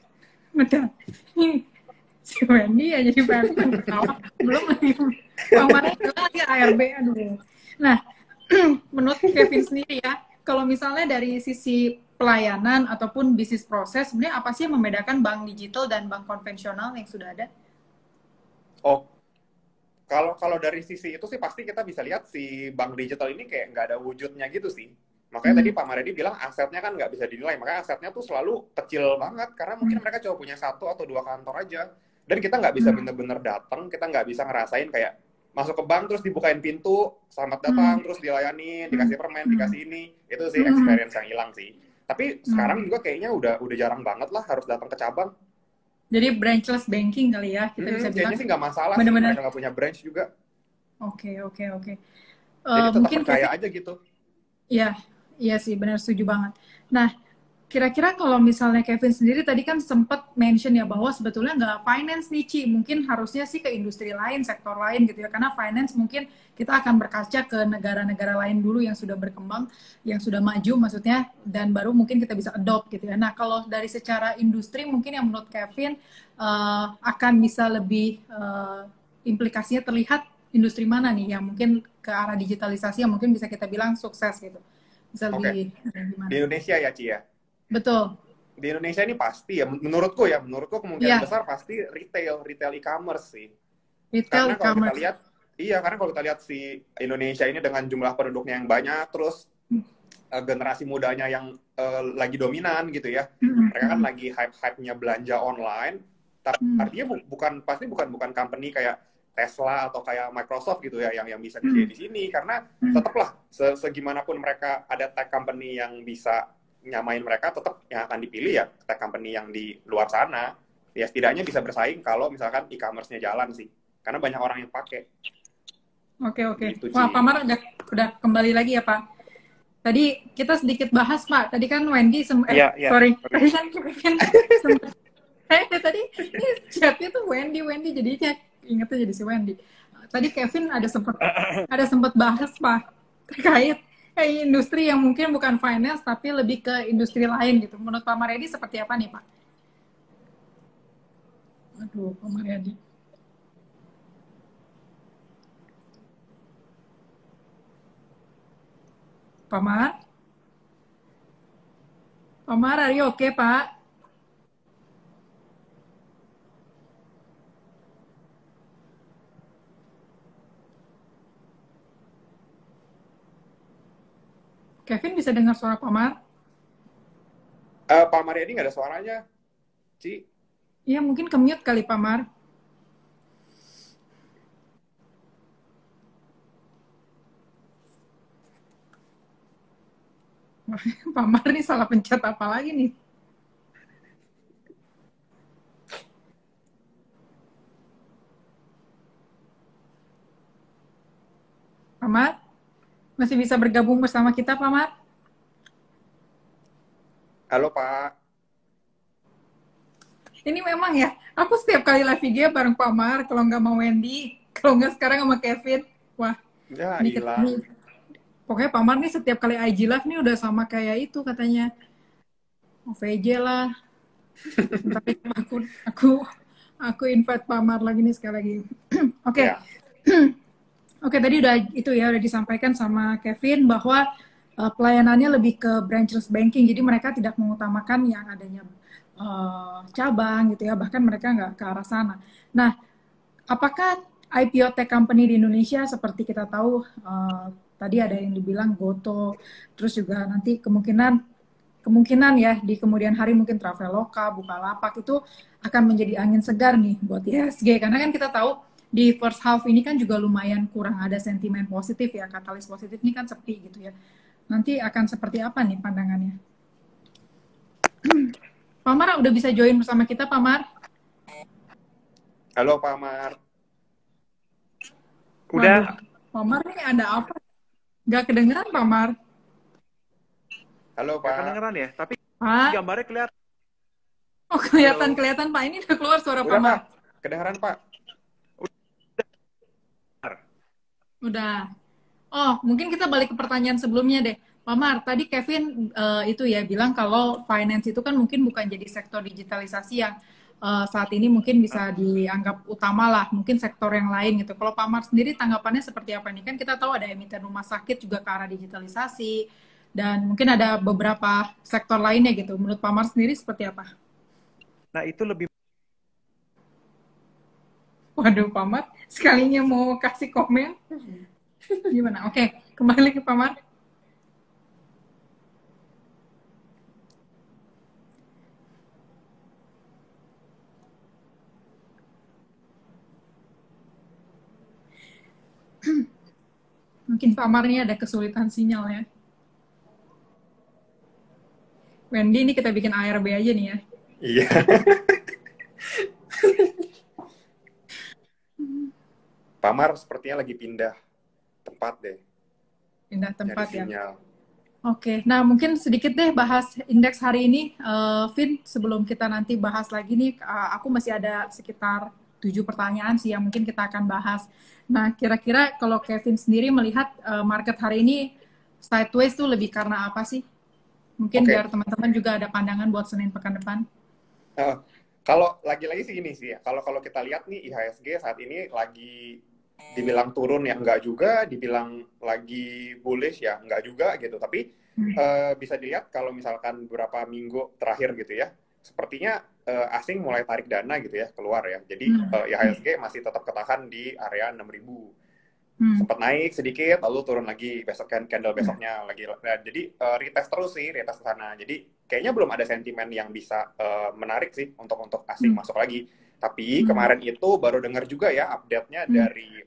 si Wendy ya jadi pengen ketawa, belum lagi kemarin lagi ARB, aduh. Nah, menurut Kevin sendiri ya, kalau misalnya dari sisi pelayanan ataupun bisnis proses, sebenarnya apa sih yang membedakan bank digital dan bank konvensional yang sudah ada? Oh, kalau dari sisi itu sih pasti kita bisa lihat si bank digital ini kayak nggak ada wujudnya gitu sih. Makanya tadi Pak Mariadi bilang asetnya kan nggak bisa dinilai, makanya asetnya tuh selalu kecil banget karena mungkin mereka cuma punya 1 atau 2 kantor aja. Dan kita nggak bisa bener-bener datang, kita nggak bisa ngerasain kayak masuk ke bank terus dibukain pintu, selamat datang, terus dilayani, dikasih permen, dikasih ini. Itu sih experience yang hilang sih. Tapi sekarang juga kayaknya udah jarang banget lah harus datang ke cabang. Jadi branchless banking kali ya, kita bisa bilang. Kayaknya sih nggak masalah sih, mereka nggak punya branch juga. Oke. Jadi tetap Mungkin percaya aja gitu. Iya sih, benar, setuju banget. Nah, kira-kira kalau misalnya Kevin sendiri tadi kan sempat mention ya bahwa sebetulnya nggak finance nih, Ci. Mungkin harusnya sih ke industri lain, sektor lain gitu ya. Karena finance mungkin kita akan berkaca ke negara-negara lain dulu yang sudah berkembang, yang sudah maju maksudnya, dan baru mungkin kita bisa adopt gitu ya. Nah, kalau dari secara industri mungkin yang menurut Kevin akan bisa lebih implikasinya terlihat industri mana nih yang mungkin ke arah digitalisasi yang mungkin bisa kita bilang sukses gitu. Bisa lebih gimana? Di Indonesia ya, Ci ya? Betul. Di Indonesia ini pasti ya, menurutku kemungkinan besar pasti retail e-commerce sih. Retail e-commerce. Karena kalau kita lihat si Indonesia ini dengan jumlah penduduknya yang banyak, terus generasi mudanya yang lagi dominan gitu ya. Mereka kan lagi hype-hype-nya belanja online. Artinya bukan company kayak Tesla atau kayak Microsoft gitu ya yang bisa kerja di sini, karena tetaplah segimanapun mereka ada tech company yang bisa nyamain mereka, tetap yang akan dipilih ya tech company yang di luar sana. Ya setidaknya bisa bersaing kalau misalkan e-commerce-nya jalan sih, karena banyak orang yang pakai. Oke. Gitu, wah, Pak Mar udah kembali lagi ya Pak. Tadi kita sedikit bahas Pak. Tadi kan Wendy Iya, iya. sorry. Sorry. Tadi kan Kevin sempat tadi ini chatnya tuh Wendy jadinya ingetnya jadi si Wendy. Tadi Kevin ada sempat bahas Pak terkait industri yang mungkin bukan finance tapi lebih ke industri lain gitu. Menurut Pak Mariadi seperti apa nih Pak? Aduh, Pak Mariadi. Pak Mar? Pak Mar, are you okay, Pak? Kevin bisa dengar suara Pak Mar? Pak Mariadi nggak ada suaranya, Ci. Iya, mungkin ke-mute kali Pak Mar. Pak Mar nih salah pencet apa lagi nih? Pak Mar? Masih bisa bergabung bersama kita, Pak Mar? Halo, Pak. Ini memang ya, aku setiap kali live IG bareng Pak Mar, kalau nggak mau Wendy, kalau nggak sekarang sama Kevin. Wah, Ya, ini hilang. pokoknya Pak Mar nih setiap kali IG live nih udah sama kayak itu katanya. OVJ lah. Tapi aku invite Pak Mar lagi nih sekali lagi. Oke. Ya. Oke, tadi udah itu ya udah disampaikan sama Kevin bahwa pelayanannya lebih ke branchless banking, jadi mereka tidak mengutamakan yang adanya cabang gitu ya, bahkan mereka nggak ke arah sana. Nah, apakah IPO tech company di Indonesia seperti kita tahu tadi ada yang dibilang Goto, terus juga nanti kemungkinan ya di kemudian hari mungkin Traveloka, Bukalapak itu akan menjadi angin segar nih buat IHSG, karena kan kita tahu di first half ini kan juga lumayan kurang ada sentimen positif ya, katalis positif ini kan sepi gitu ya. Nanti akan seperti apa nih pandangannya? Pak Mar udah bisa join bersama kita, Pak Mar? Halo, Pak Mar. Udah. Waduh, Pak Mar nih ada apa? Gak kedengeran, Pak Mar? Halo, Gak Pak. kedengeran ya, tapi Pak? gambarnya kelihatan. Oh, kelihatan Pak. Ini udah keluar suara Pak Udah, Mar. Pak. Kedengeran, Pak. Udah. Oh, mungkin kita balik ke pertanyaan sebelumnya deh. Pak Mar, tadi Kevin itu ya bilang kalau finance itu kan mungkin bukan jadi sektor digitalisasi yang saat ini mungkin bisa dianggap utama lah, mungkin sektor yang lain gitu. Kalau Pak Mar sendiri tanggapannya seperti apa nih? Kan kita tahu ada emiten rumah sakit juga ke arah digitalisasi, dan mungkin ada beberapa sektor lainnya gitu. Menurut Pak Mar sendiri seperti apa? Nah, itu lebih Waduh, Pak Mar, sekalinya mau kasih komen, gimana? Oke, kembali ke Pak Mar. Mungkin Pak Mar ini ada kesulitan sinyal ya. Wendy, ini kita bikin ARB aja nih ya. Iya. Pak Mar sepertinya lagi pindah tempat deh. Pindah tempat Nyari ya. sinyal. Oke, nah mungkin sedikit deh bahas indeks hari ini. Vin, sebelum kita nanti bahas lagi nih, aku masih ada sekitar 7 pertanyaan sih yang mungkin kita akan bahas. Nah, kira-kira kalau Kevin sendiri melihat market hari ini sideways tuh lebih karena apa sih? Mungkin Oke. biar teman-teman juga ada pandangan buat Senin pekan depan. Kalau lagi-lagi sih gini sih ya. Kalau kita lihat nih IHSG saat ini lagi dibilang turun ya enggak juga, dibilang lagi bullish ya enggak juga gitu. Tapi bisa dilihat kalau misalkan beberapa minggu terakhir gitu ya, sepertinya asing mulai tarik dana gitu ya keluar ya. Jadi IHSG masih tetap ketahan di area 6.000. Sempat naik sedikit, lalu turun lagi besok candle besoknya lagi. Nah, jadi retest terus sih, retest ke sana. Jadi kayaknya belum ada sentimen yang bisa menarik sih untuk asing masuk lagi. Tapi kemarin itu baru dengar juga ya update-nya dari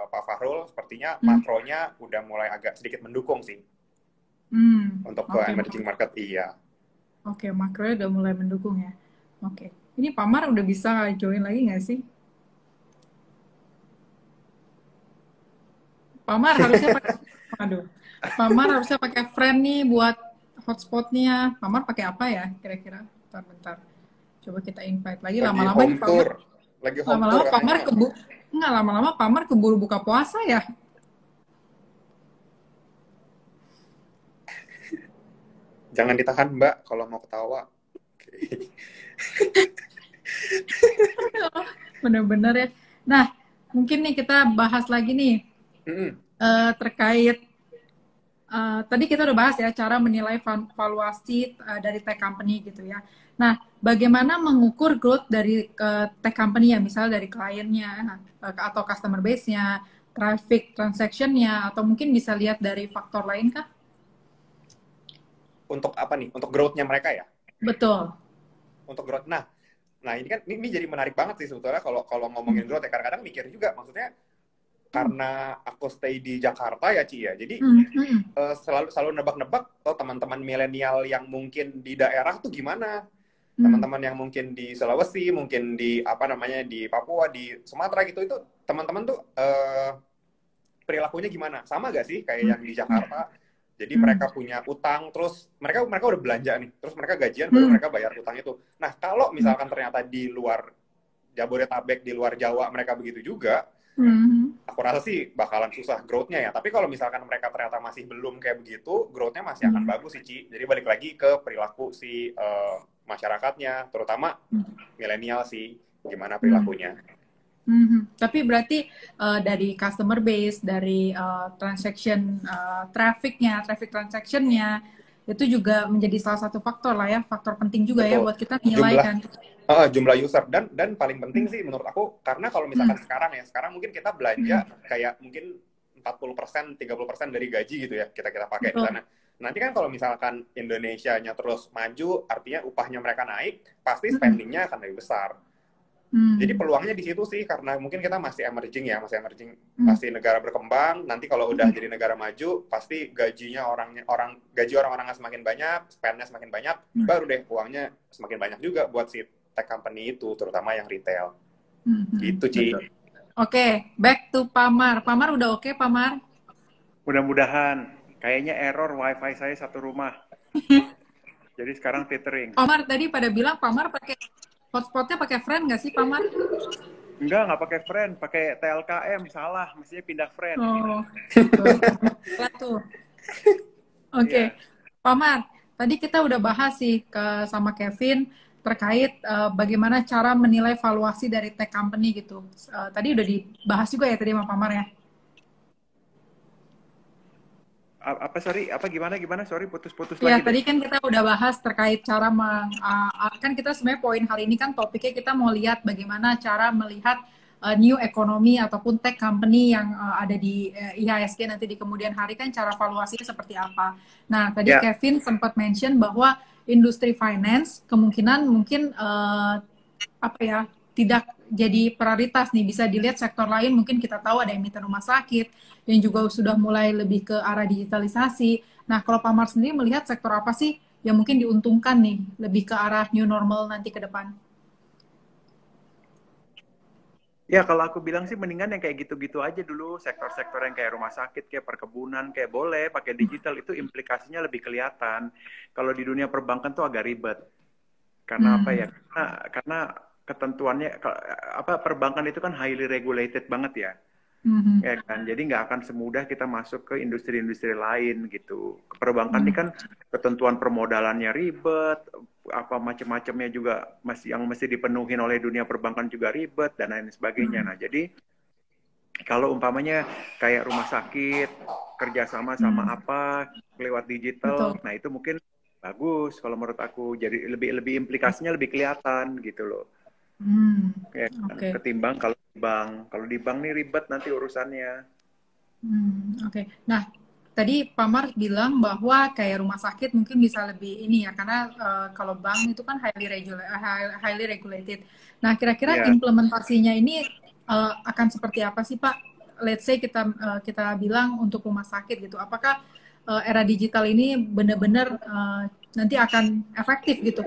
Pak Fahrul, sepertinya makronya udah mulai agak sedikit mendukung sih untuk ke emerging market. Iya. Oke, makronya udah mulai mendukung ya. Oke, ini Pak Mar udah bisa join lagi nggak sih? Pak Mar harusnya pakai, aduh, Pamar harusnya pakai friend nih buat hotspotnya. Pamar pakai apa ya kira-kira? Bentar-bentar. Coba kita invite lagi. Lagi Lama-lama home nih Pamar. tour. Lagi home tour Lama-lama Pamar katanya. Nggak, lama-lama Pamar keburu buka puasa ya. Jangan ditahan, Mbak, kalau mau ketawa. Oke. Bener-bener ya. Nah, mungkin nih kita bahas lagi nih Mm-mm. terkait tadi kita udah bahas ya cara menilai valuasi dari tech company gitu ya. Nah, bagaimana mengukur growth dari tech company ya, misalnya dari kliennya atau customer base-nya, traffic transaction-nya, atau mungkin bisa lihat dari faktor lain kah? Untuk apa nih? Untuk growth-nya mereka ya? Betul. Untuk growth. Nah ini kan ini jadi menarik banget sih sebetulnya kalau kalau ngomongin growth ya. Kadang-kadang mikir juga, maksudnya karena aku stay di Jakarta ya, Ci ya. Jadi selalu nebak-nebak teman-teman milenial yang mungkin di daerah tuh gimana, teman-teman yang mungkin di Sulawesi, mungkin di apa namanya di Papua, di Sumatera gitu, itu teman-teman tuh perilakunya gimana, sama gak sih kayak yang di Jakarta? Jadi mereka punya utang, terus mereka udah belanja nih, terus mereka gajian baru mereka bayar utang itu. Nah kalau misalkan ternyata di luar Jabodetabek, di luar Jawa mereka begitu juga, aku rasa sih bakalan susah growth-nya ya. Tapi kalau misalkan mereka ternyata masih belum kayak begitu, growth-nya masih akan bagus sih, Ci. Jadi balik lagi ke perilaku si masyarakatnya, terutama milenial sih, gimana perilakunya. Tapi berarti dari customer base, dari transaction traffic transactionnya, itu juga menjadi salah satu faktor lah ya, faktor penting juga ya Betul. buat kita nilai Jumlah kan. jumlah user dan paling penting sih menurut aku, karena kalau misalkan sekarang mungkin kita belanja kayak mungkin 40%, 30% dari gaji gitu ya, kita pakai di Betul. sana. Nanti kan kalau misalkan Indonesianya terus maju, artinya upahnya mereka naik, pasti spendingnya akan lebih besar. Jadi peluangnya di situ sih, karena mungkin kita masih emerging ya, masih negara berkembang. Nanti kalau udah jadi negara maju, pasti gajinya gaji orang-orangnya semakin banyak, spendnya semakin banyak, baru deh uangnya semakin banyak juga buat si tech company itu, terutama yang retail. Gitu, Ci. Betul. Oke, back to Pamar. Pamar udah oke, Pamar? Mudah-mudahan. Kayaknya error wifi saya satu rumah. Jadi sekarang tethering. Pamar tadi pada bilang Pamar pakai hotspotnya pakai friend nggak sih, Pamar? Nggak pakai friend, pakai TLKM. Salah, mestinya pindah friend. Oh, salah tuh. Oke, Iya. Pamar, tadi kita udah bahas sih sama Kevin terkait bagaimana cara menilai valuasi dari tech company gitu. Tadi udah dibahas juga ya tadi sama Pamar ya. Sorry, gimana? Sorry, putus-putus Ya, lagi deh. tadi kan kita udah bahas terkait cara kan kita sebenarnya poin kali ini kan topiknya kita mau lihat bagaimana cara melihat new economy ataupun tech company yang ada di IHSG nanti di kemudian hari kan cara valuasinya seperti apa. Nah, tadi Ya, Kevin sempat mention bahwa industri finance kemungkinan mungkin apa ya tidak jadi prioritas nih, bisa dilihat sektor lain, mungkin kita tahu ada emiten rumah sakit yang juga sudah mulai lebih ke arah digitalisasi. Nah, kalau Pamar sendiri melihat sektor apa sih yang mungkin diuntungkan nih lebih ke arah new normal nanti ke depan? ya kalau aku bilang sih mendingan yang kayak gitu-gitu aja dulu. Sektor-sektor yang kayak rumah sakit, kayak perkebunan, kayak boleh pakai digital, itu implikasinya lebih kelihatan. Kalau di dunia perbankan tuh agak ribet. Karena apa ya? Karena ketentuannya apa, perbankan itu kan highly regulated banget ya. Ya kan, jadi nggak akan semudah kita masuk ke industri-industri lain gitu. Perbankan ini kan ketentuan permodalannya ribet, apa macam-macamnya juga yang mesti dipenuhi oleh dunia perbankan juga ribet dan lain sebagainya. Nah, jadi kalau umpamanya kayak rumah sakit kerjasama sama apa lewat digital, Betul. nah itu mungkin bagus kalau menurut aku. Jadi lebih implikasinya lebih kelihatan gitu loh. Ya kan? Oke. Ketimbang kalau di bank. Kalau di bank nih ribet nanti urusannya. Oke. Nah, tadi Pamar bilang bahwa kayak rumah sakit mungkin bisa lebih ini ya, karena kalau bank itu kan highly regulated. Nah, kira-kira Ya, implementasinya ini akan seperti apa sih, Pak? Let's say kita bilang untuk rumah sakit gitu. Apakah era digital ini benar-benar nanti akan efektif gitu?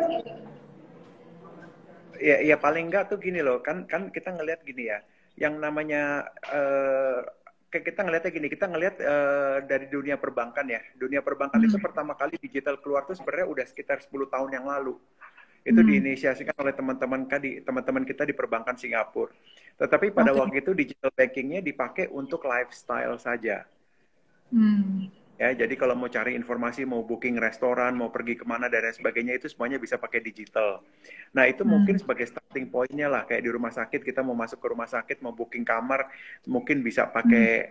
ya paling enggak tuh gini loh, kan kita ngelihat gini ya, yang namanya kayak kita ngelihatnya gini, kita ngelihat dari dunia perbankan ya. Dunia perbankan itu Hmm. pertama kali digital keluar tuh sebenarnya udah sekitar 10 tahun yang lalu. Itu Hmm. diinisiasikan oleh teman-teman kita di perbankan Singapura. Tetapi pada Oke. waktu itu digital bankingnya dipakai untuk lifestyle saja. Hmm. Ya, jadi kalau mau cari informasi, mau booking restoran, mau pergi kemana dan lain sebagainya itu semuanya bisa pakai digital. Nah itu Hmm. mungkin sebagai starting point-nya lah, kayak di rumah sakit kita mau masuk ke rumah sakit, mau booking kamar, mungkin bisa Hmm. pakai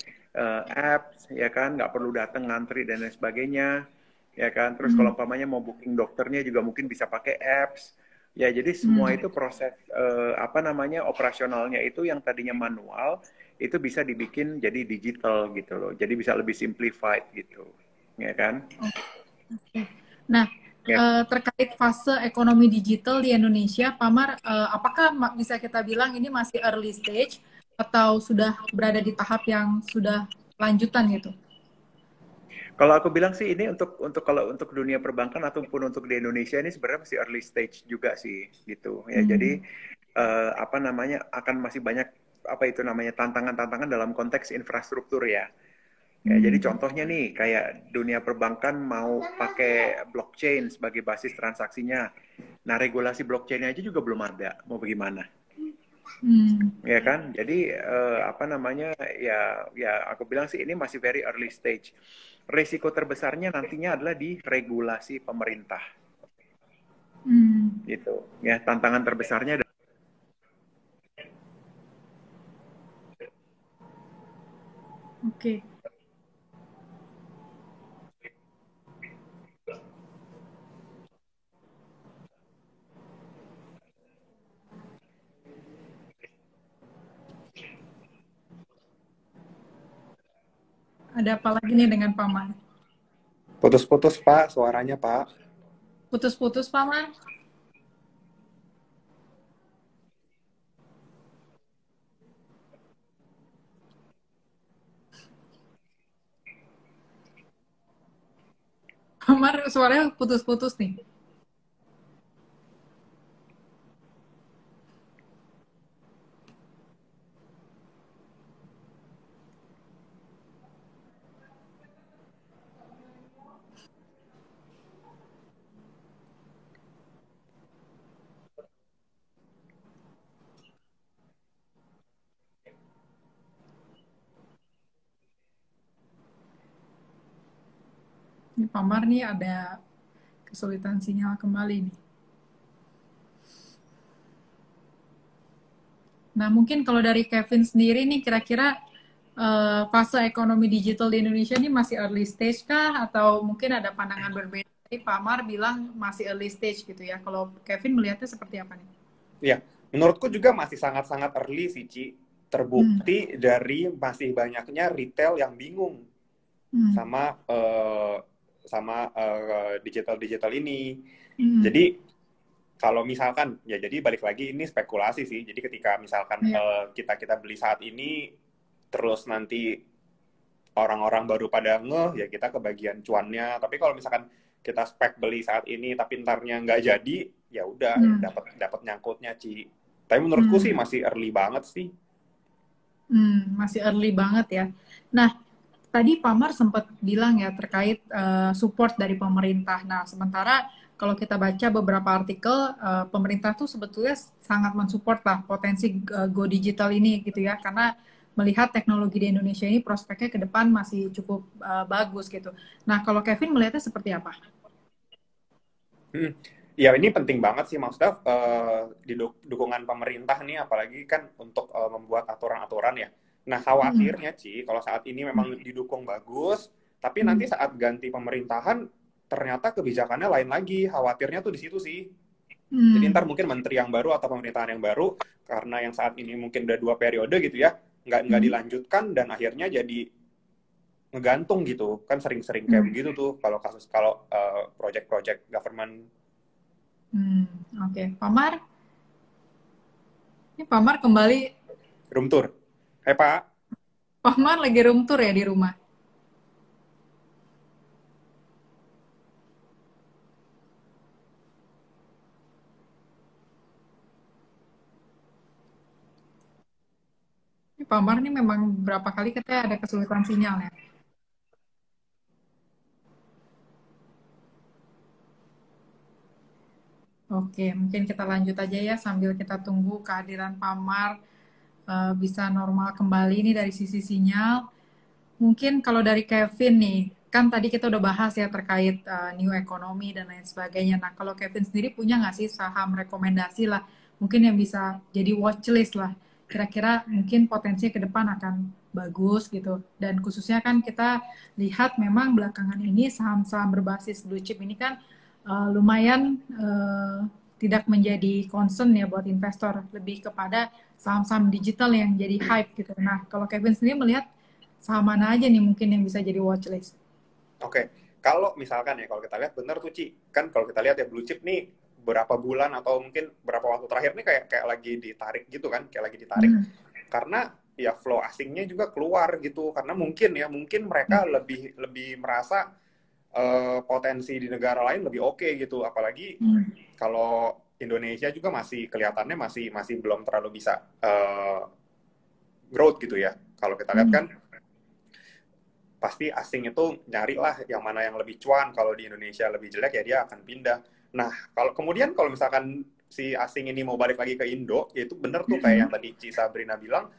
apps, ya kan, nggak perlu datang ngantri dan lain sebagainya, ya kan. Terus Hmm. kalau umpamanya mau booking dokternya juga mungkin bisa pakai apps. Ya, jadi semua Hmm. itu proses apa namanya operasionalnya itu yang tadinya manual itu bisa dibikin jadi digital gitu loh. Jadi bisa lebih simplified gitu, ya kan? Oke. Nah, Ya. terkait fase ekonomi digital di Indonesia, Pamar, apakah bisa kita bilang ini masih early stage atau sudah berada di tahap yang sudah lanjutan gitu? Kalau aku bilang sih ini untuk kalau untuk dunia perbankan ataupun untuk di Indonesia ini sebenarnya masih early stage juga sih gitu ya. Jadi Hmm. apa namanya akan masih banyak apa itu namanya tantangan-tantangan dalam konteks infrastruktur ya. Ya, jadi Hmm. contohnya nih, kayak dunia perbankan mau pakai blockchain sebagai basis transaksinya. Nah, regulasi blockchain aja juga belum ada. Mau bagaimana? Hmm. Ya kan? Jadi apa namanya? Ya, ya aku bilang sih ini masih very early stage. Risiko terbesarnya nantinya adalah di regulasi pemerintah. Hmm. Gitu. Ya, tantangan terbesarnya Oke. Ada apa lagi nih dengan Pamar? Putus-putus, Pak, suaranya, Pak. Putus-putus, Pamar? Pamar, suaranya putus-putus nih. Ini Pamar nih ada kesulitan sinyal kembali nih. Nah, mungkin kalau dari Kevin sendiri nih, kira-kira fase ekonomi digital di Indonesia ini masih early stage kah? Atau mungkin ada pandangan berbeda? Tadi Pak Amar bilang masih early stage gitu ya. Kalau Kevin melihatnya seperti apa nih? Ya, menurutku juga masih sangat-sangat early sih, Ci. Hmm. Terbukti dari masih banyaknya retail yang bingung Hmm. sama digital-digital ini. Hmm. Jadi kalau misalkan ya jadi balik lagi ini spekulasi sih. Jadi ketika misalkan Ya. kita beli saat ini terus nanti orang-orang baru pada ngeh ya kita kebagian cuannya. Tapi kalau misalkan kita spek beli saat ini tapi entarnya nggak jadi ya udah ya Hmm. dapat dapat nyangkutnya Ci. Tapi menurutku sih Hmm. masih early banget sih. Masih early banget ya. Nah, tadi Pamar sempat bilang ya terkait support dari pemerintah. Nah, sementara kalau kita baca beberapa artikel, pemerintah tuh sebetulnya sangat mensupport lah potensi go digital ini gitu ya, karena melihat teknologi di Indonesia ini prospeknya ke depan masih cukup bagus gitu. Nah, kalau Kevin melihatnya seperti apa? Hmm. Ya ini penting banget sih maksudnya di dukungan pemerintah nih apalagi kan untuk membuat aturan-aturan ya. Nah Hmm. khawatirnya sih kalau saat ini memang didukung bagus, tapi nanti Hmm. saat ganti pemerintahan ternyata kebijakannya lain lagi. Khawatirnya tuh di situ sih. Jadi ntar Hmm. mungkin menteri yang baru atau pemerintahan yang baru karena yang saat ini mungkin udah 2 periode gitu ya, nggak Hmm. dilanjutkan dan akhirnya jadi ngegantung gitu kan sering-sering kayak Hmm. begitu tuh kalau kasus kalau project-project government. Hmm. Oke, Pamar, ini Pamar kembali. Room tour. Hai Pak, Pamar lagi room tour ya di rumah. Ini Pak Mar ini memang berapa kali kita ada kesulitan sinyal ya. Oke, mungkin kita lanjut aja ya sambil kita tunggu kehadiran Pak Mar bisa normal kembali nih dari sisi sinyal. Mungkin kalau dari Kevin nih, kan tadi kita udah bahas ya terkait new economy dan lain sebagainya. Nah, kalau Kevin sendiri punya nggak sih saham rekomendasi lah, mungkin yang bisa jadi watchlist lah. Kira-kira mungkin potensinya ke depan akan bagus gitu. Dan khususnya kan kita lihat memang belakangan ini saham-saham berbasis blue chip ini kan lumayan tidak menjadi concern ya buat investor, lebih kepada saham-saham digital yang jadi hype gitu. Nah, kalau Kevin sendiri melihat saham mana aja nih mungkin yang bisa jadi watchlist? Oke, kalau misalkan ya, kalau kita lihat bener tuh Ci, kan kalau kita lihat ya blue chip nih berapa bulan atau mungkin berapa waktu terakhir nih kayak kayak lagi ditarik gitu kan, kayak lagi ditarik. Karena ya flow asingnya juga keluar gitu, karena mungkin mereka lebih merasa potensi di negara lain lebih oke gitu, apalagi kalau Indonesia juga masih kelihatannya masih belum terlalu bisa growth gitu ya. Kalau kita lihat kan pasti asing itu nyari lah yang mana yang lebih cuan. Kalau di Indonesia lebih jelek ya dia akan pindah. Nah, kalau misalkan si asing ini mau balik lagi ke Indo, ya itu bener tuh kayak yang tadi Ci Sabrina bilang,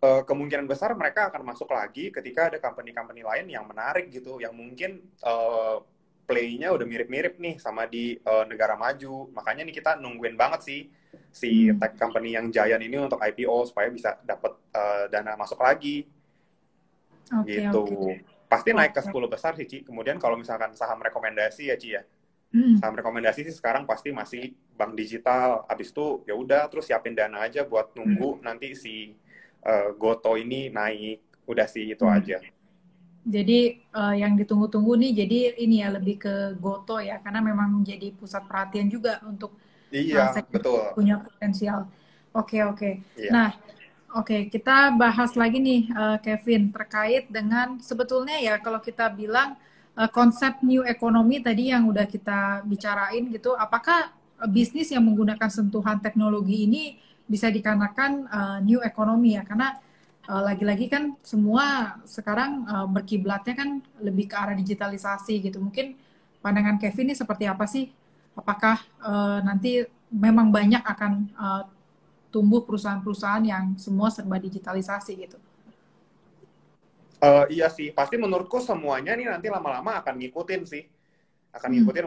kemungkinan besar mereka akan masuk lagi ketika ada company-company lain yang menarik gitu, yang mungkin play-nya udah mirip-mirip nih sama di negara maju. Makanya nih kita nungguin banget sih si tech company yang giant ini untuk IPO supaya bisa dapat dana masuk lagi. Oke, Gitu. oke. Pasti naik ke Oke. 10 besar sih, Ci. Kemudian kalau misalkan saham rekomendasi ya, Ci ya. Saham rekomendasi sih sekarang pasti masih bank digital. Habis itu ya udah terus siapin dana aja buat nunggu nanti si Goto ini naik. Udah sih itu aja. Jadi yang ditunggu-tunggu nih, jadi ini ya lebih ke Goto ya, karena memang menjadi pusat perhatian juga untuk Iya, sektor betul. punya potensial. Oke, oke. Iya. Nah, oke, kita bahas lagi nih, Kevin, terkait dengan sebetulnya ya kalau kita bilang konsep new economy tadi yang udah kita bicarain gitu, apakah bisnis yang menggunakan sentuhan teknologi ini bisa dikarenakan new economy ya? Karena lagi-lagi kan semua sekarang berkiblatnya kan lebih ke arah digitalisasi gitu. Mungkin pandangan Kevin ini seperti apa sih? Apakah nanti memang banyak akan tumbuh perusahaan-perusahaan yang semua serba digitalisasi gitu? Iya sih, pasti menurutku semuanya nih nanti lama-lama akan ngikutin sih. Akan ngikutin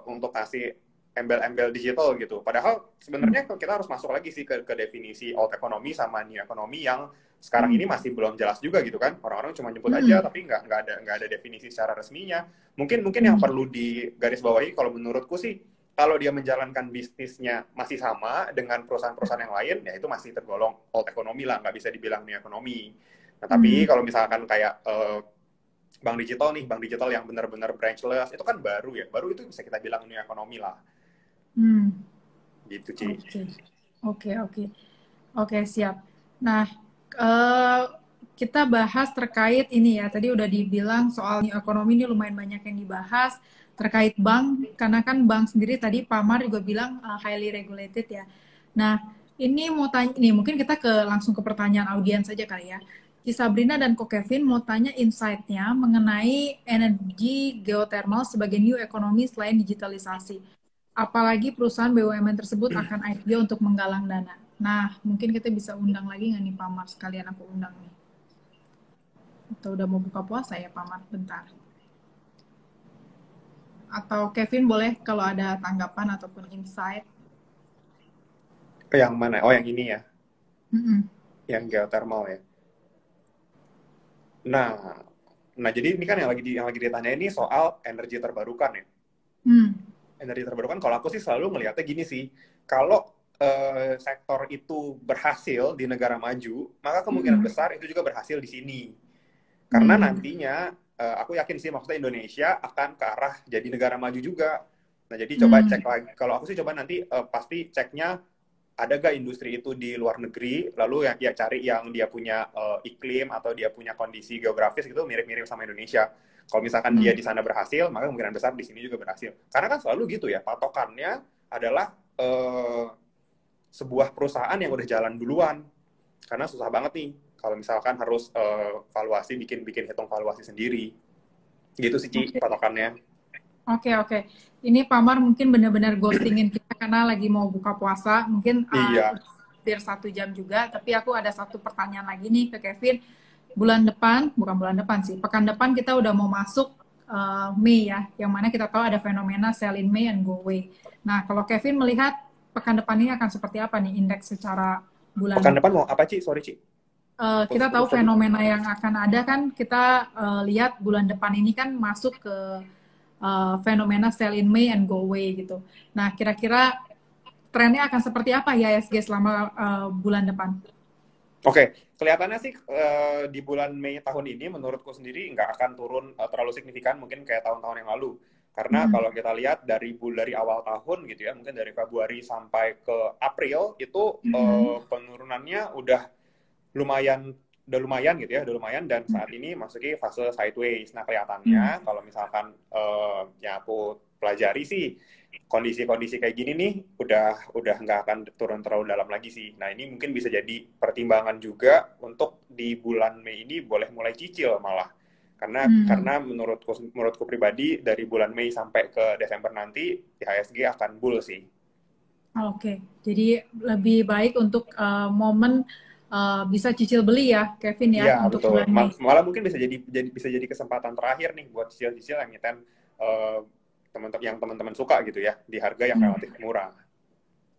untuk kasih embel-embel digital gitu. Padahal sebenarnya kita harus masuk lagi sih ke definisi old economy sama new economy yang sekarang ini masih belum jelas juga gitu kan. Orang-orang cuma nyebut aja tapi nggak ada definisi secara resminya. Mungkin yang perlu digarisbawahi kalau menurutku sih, kalau dia menjalankan bisnisnya masih sama dengan perusahaan-perusahaan yang lain, ya itu masih tergolong old economy lah, nggak bisa dibilang new economy. Nah, tapi kalau misalkan kayak bank digital yang benar-benar branchless, itu kan baru ya. Baru itu bisa kita bilang new economy lah. Gitu, Ci. Oke, siap. Nah, kita bahas terkait ini ya. Tadi udah dibilang soal new economy ini lumayan banyak yang dibahas terkait bank, karena kan bank sendiri tadi Pak Mar juga bilang highly regulated ya. Nah, ini mau tanya nih, mungkin kita langsung ke pertanyaan audiens saja kali ya. Ci Sabrina dan Ko Kevin mau tanya insight-nya mengenai energi geothermal sebagai new economy selain digitalisasi. Apalagi perusahaan BUMN tersebut akan IPO untuk menggalang dana. Nah, mungkin kita bisa undang lagi nggak nih Pak Mar? Sekalian aku undang nih. Atau udah mau buka puasa ya Pak Mar? Bentar. Atau Kevin boleh kalau ada tanggapan ataupun insight. Yang mana? Oh, yang ini ya. Yang geothermal ya. Nah, jadi ini kan yang lagi ditanya ini soal energi terbarukan ya. Energi terbarukan, kalau aku sih selalu melihatnya gini sih, kalau sektor itu berhasil di negara maju, maka kemungkinan besar itu juga berhasil di sini. Karena nantinya, aku yakin sih maksudnya Indonesia akan ke arah jadi negara maju juga. Nah, jadi coba cek lagi. Kalau aku sih coba nanti pasti ceknya, ada gak industri itu di luar negeri, lalu ya cari yang dia punya iklim atau dia punya kondisi geografis gitu mirip-mirip sama Indonesia. Kalau misalkan dia di sana berhasil, maka kemungkinan besar di sini juga berhasil. Karena kan selalu gitu ya, patokannya adalah sebuah perusahaan yang udah jalan duluan. Karena susah banget nih kalau misalkan harus valuasi, bikin hitung valuasi sendiri. Gitu sih, Ci, Oke, patokannya. oke. Ini Pamar mungkin benar-benar ghostingin kita karena lagi mau buka puasa. Mungkin Iya. udah hampir 1 jam juga. Tapi aku ada satu pertanyaan lagi nih ke Kevin. Bulan depan, bukan bulan depan sih, pekan depan kita udah mau masuk Mei ya. Yang mana kita tahu ada fenomena sell in May and go away. Nah, kalau Kevin melihat pekan depan ini akan seperti apa nih indeks secara Pekan bulanan? depan mau apa, Ci? Sorry, Ci. Kita tahu Putus-putus tadi. fenomena yang akan ada kan kita lihat bulan depan ini kan masuk ke fenomena sell in May and go away gitu. Nah, kira-kira trennya akan seperti apa IHSG selama bulan depan? Oke, kelihatannya sih di bulan Mei tahun ini menurutku sendiri nggak akan turun terlalu signifikan mungkin kayak tahun-tahun yang lalu. Karena Mm-mm. kalau kita lihat dari awal tahun gitu ya, mungkin dari Februari sampai ke April itu Mm-mm. penurunannya udah lumayan gitu ya, udah lumayan dan saat ini masuki fase sideways. Nah, Mm. kelihatannya kalau misalkan ya aku pelajari sih kondisi-kondisi kayak gini nih udah nggak akan turun terlalu dalam lagi sih. Nah, ini mungkin bisa jadi pertimbangan juga untuk di bulan Mei ini boleh mulai cicil malah. Karena Mm. menurutku pribadi dari bulan Mei sampai ke Desember nanti IHSG akan bull sih. Oke, jadi lebih baik untuk momen bisa cicil beli ya, Kevin ya, Iya, untuk betul. bulan Mei. Malah mungkin bisa jadi kesempatan terakhir nih buat cicil-cicil yang emiten eh, teman-teman suka gitu ya di harga yang Hmm. relatif murah.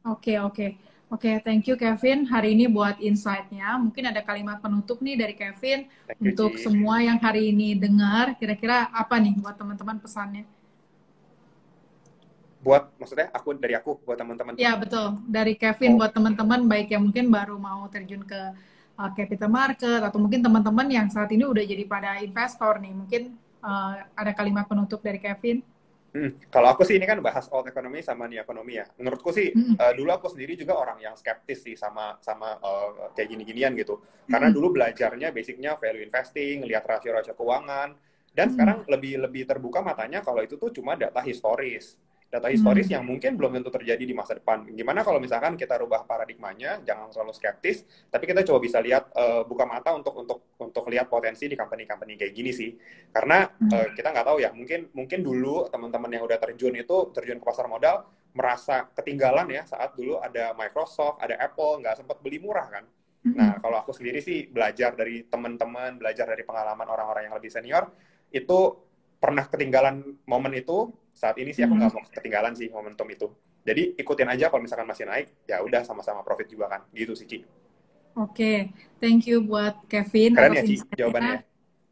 Oke, thank you Kevin hari ini buat insight-nya. Mungkin ada kalimat penutup nih dari Kevin Thank you, untuk Ci. semua yang hari ini dengar. Kira-kira apa nih buat teman-teman pesannya? Maksudnya dari aku buat teman-teman. Ya, betul. Dari Kevin Oh, buat teman-teman baik yang mungkin baru mau terjun ke capital market atau mungkin teman-teman yang saat ini udah jadi pada investor nih. Mungkin ada kalimat penutup dari Kevin. Kalau aku sih ini kan bahas old economy sama new economy ya. Menurutku sih Mm-mm. dulu aku sendiri juga orang yang skeptis sih sama sama kayak gini-ginian gitu. Karena Mm-mm. dulu belajarnya basicnya value investing, lihat rasio-rasio keuangan, dan Mm-mm. sekarang lebih lebih terbuka matanya kalau itu tuh cuma data historis. Data historis Mm. yang mungkin belum tentu terjadi di masa depan. Gimana kalau misalkan kita rubah paradigmanya, jangan terlalu skeptis, tapi kita coba bisa lihat buka mata untuk lihat potensi di company-company kayak gini sih. Karena kita nggak tahu ya, mungkin dulu teman-teman yang udah terjun ke pasar modal merasa ketinggalan ya saat dulu ada Microsoft, ada Apple, nggak sempat beli murah kan. Mm-mm. Nah, kalau aku sendiri sih belajar dari teman-teman, belajar dari pengalaman orang-orang yang lebih senior, itu pernah ketinggalan momen itu. Saat ini sih aku Mm-mm. nggak mau ketinggalan sih momentum itu. Jadi ikutin aja kalau misalkan masih naik, ya udah sama-sama profit juga kan. Gitu sih, Ci. Oke, thank you buat Kevin Keren atas ya, Ci, jawabannya.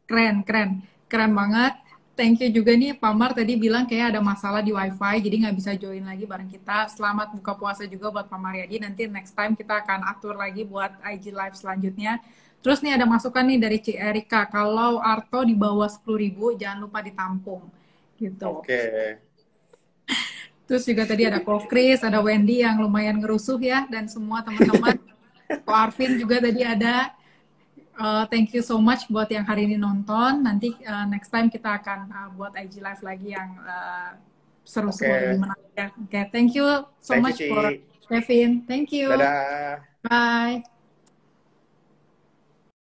insight-nya. Keren banget. Thank you juga nih, Pamar tadi bilang kayak ada masalah di WiFi, jadi nggak bisa join lagi bareng kita. Selamat buka puasa juga buat Pak Mariadi. Nanti next time kita akan atur lagi buat IG Live selanjutnya. Terus nih ada masukan nih dari Ci Erika, kalau Arto di bawah 10.000, jangan lupa ditampung. Gitu. Oke. Terus juga tadi ada Ko Kris, ada Wendy yang lumayan ngerusuh ya, dan semua teman-teman. Ko Arvin juga tadi ada. Thank you so much buat yang hari ini nonton. Nanti next time kita akan buat IG Live lagi yang seru-seru lebih Oke. menarik ya. Oke, thank you so Thank you, much for Ci. Kevin. Thank you. Dadah. Bye.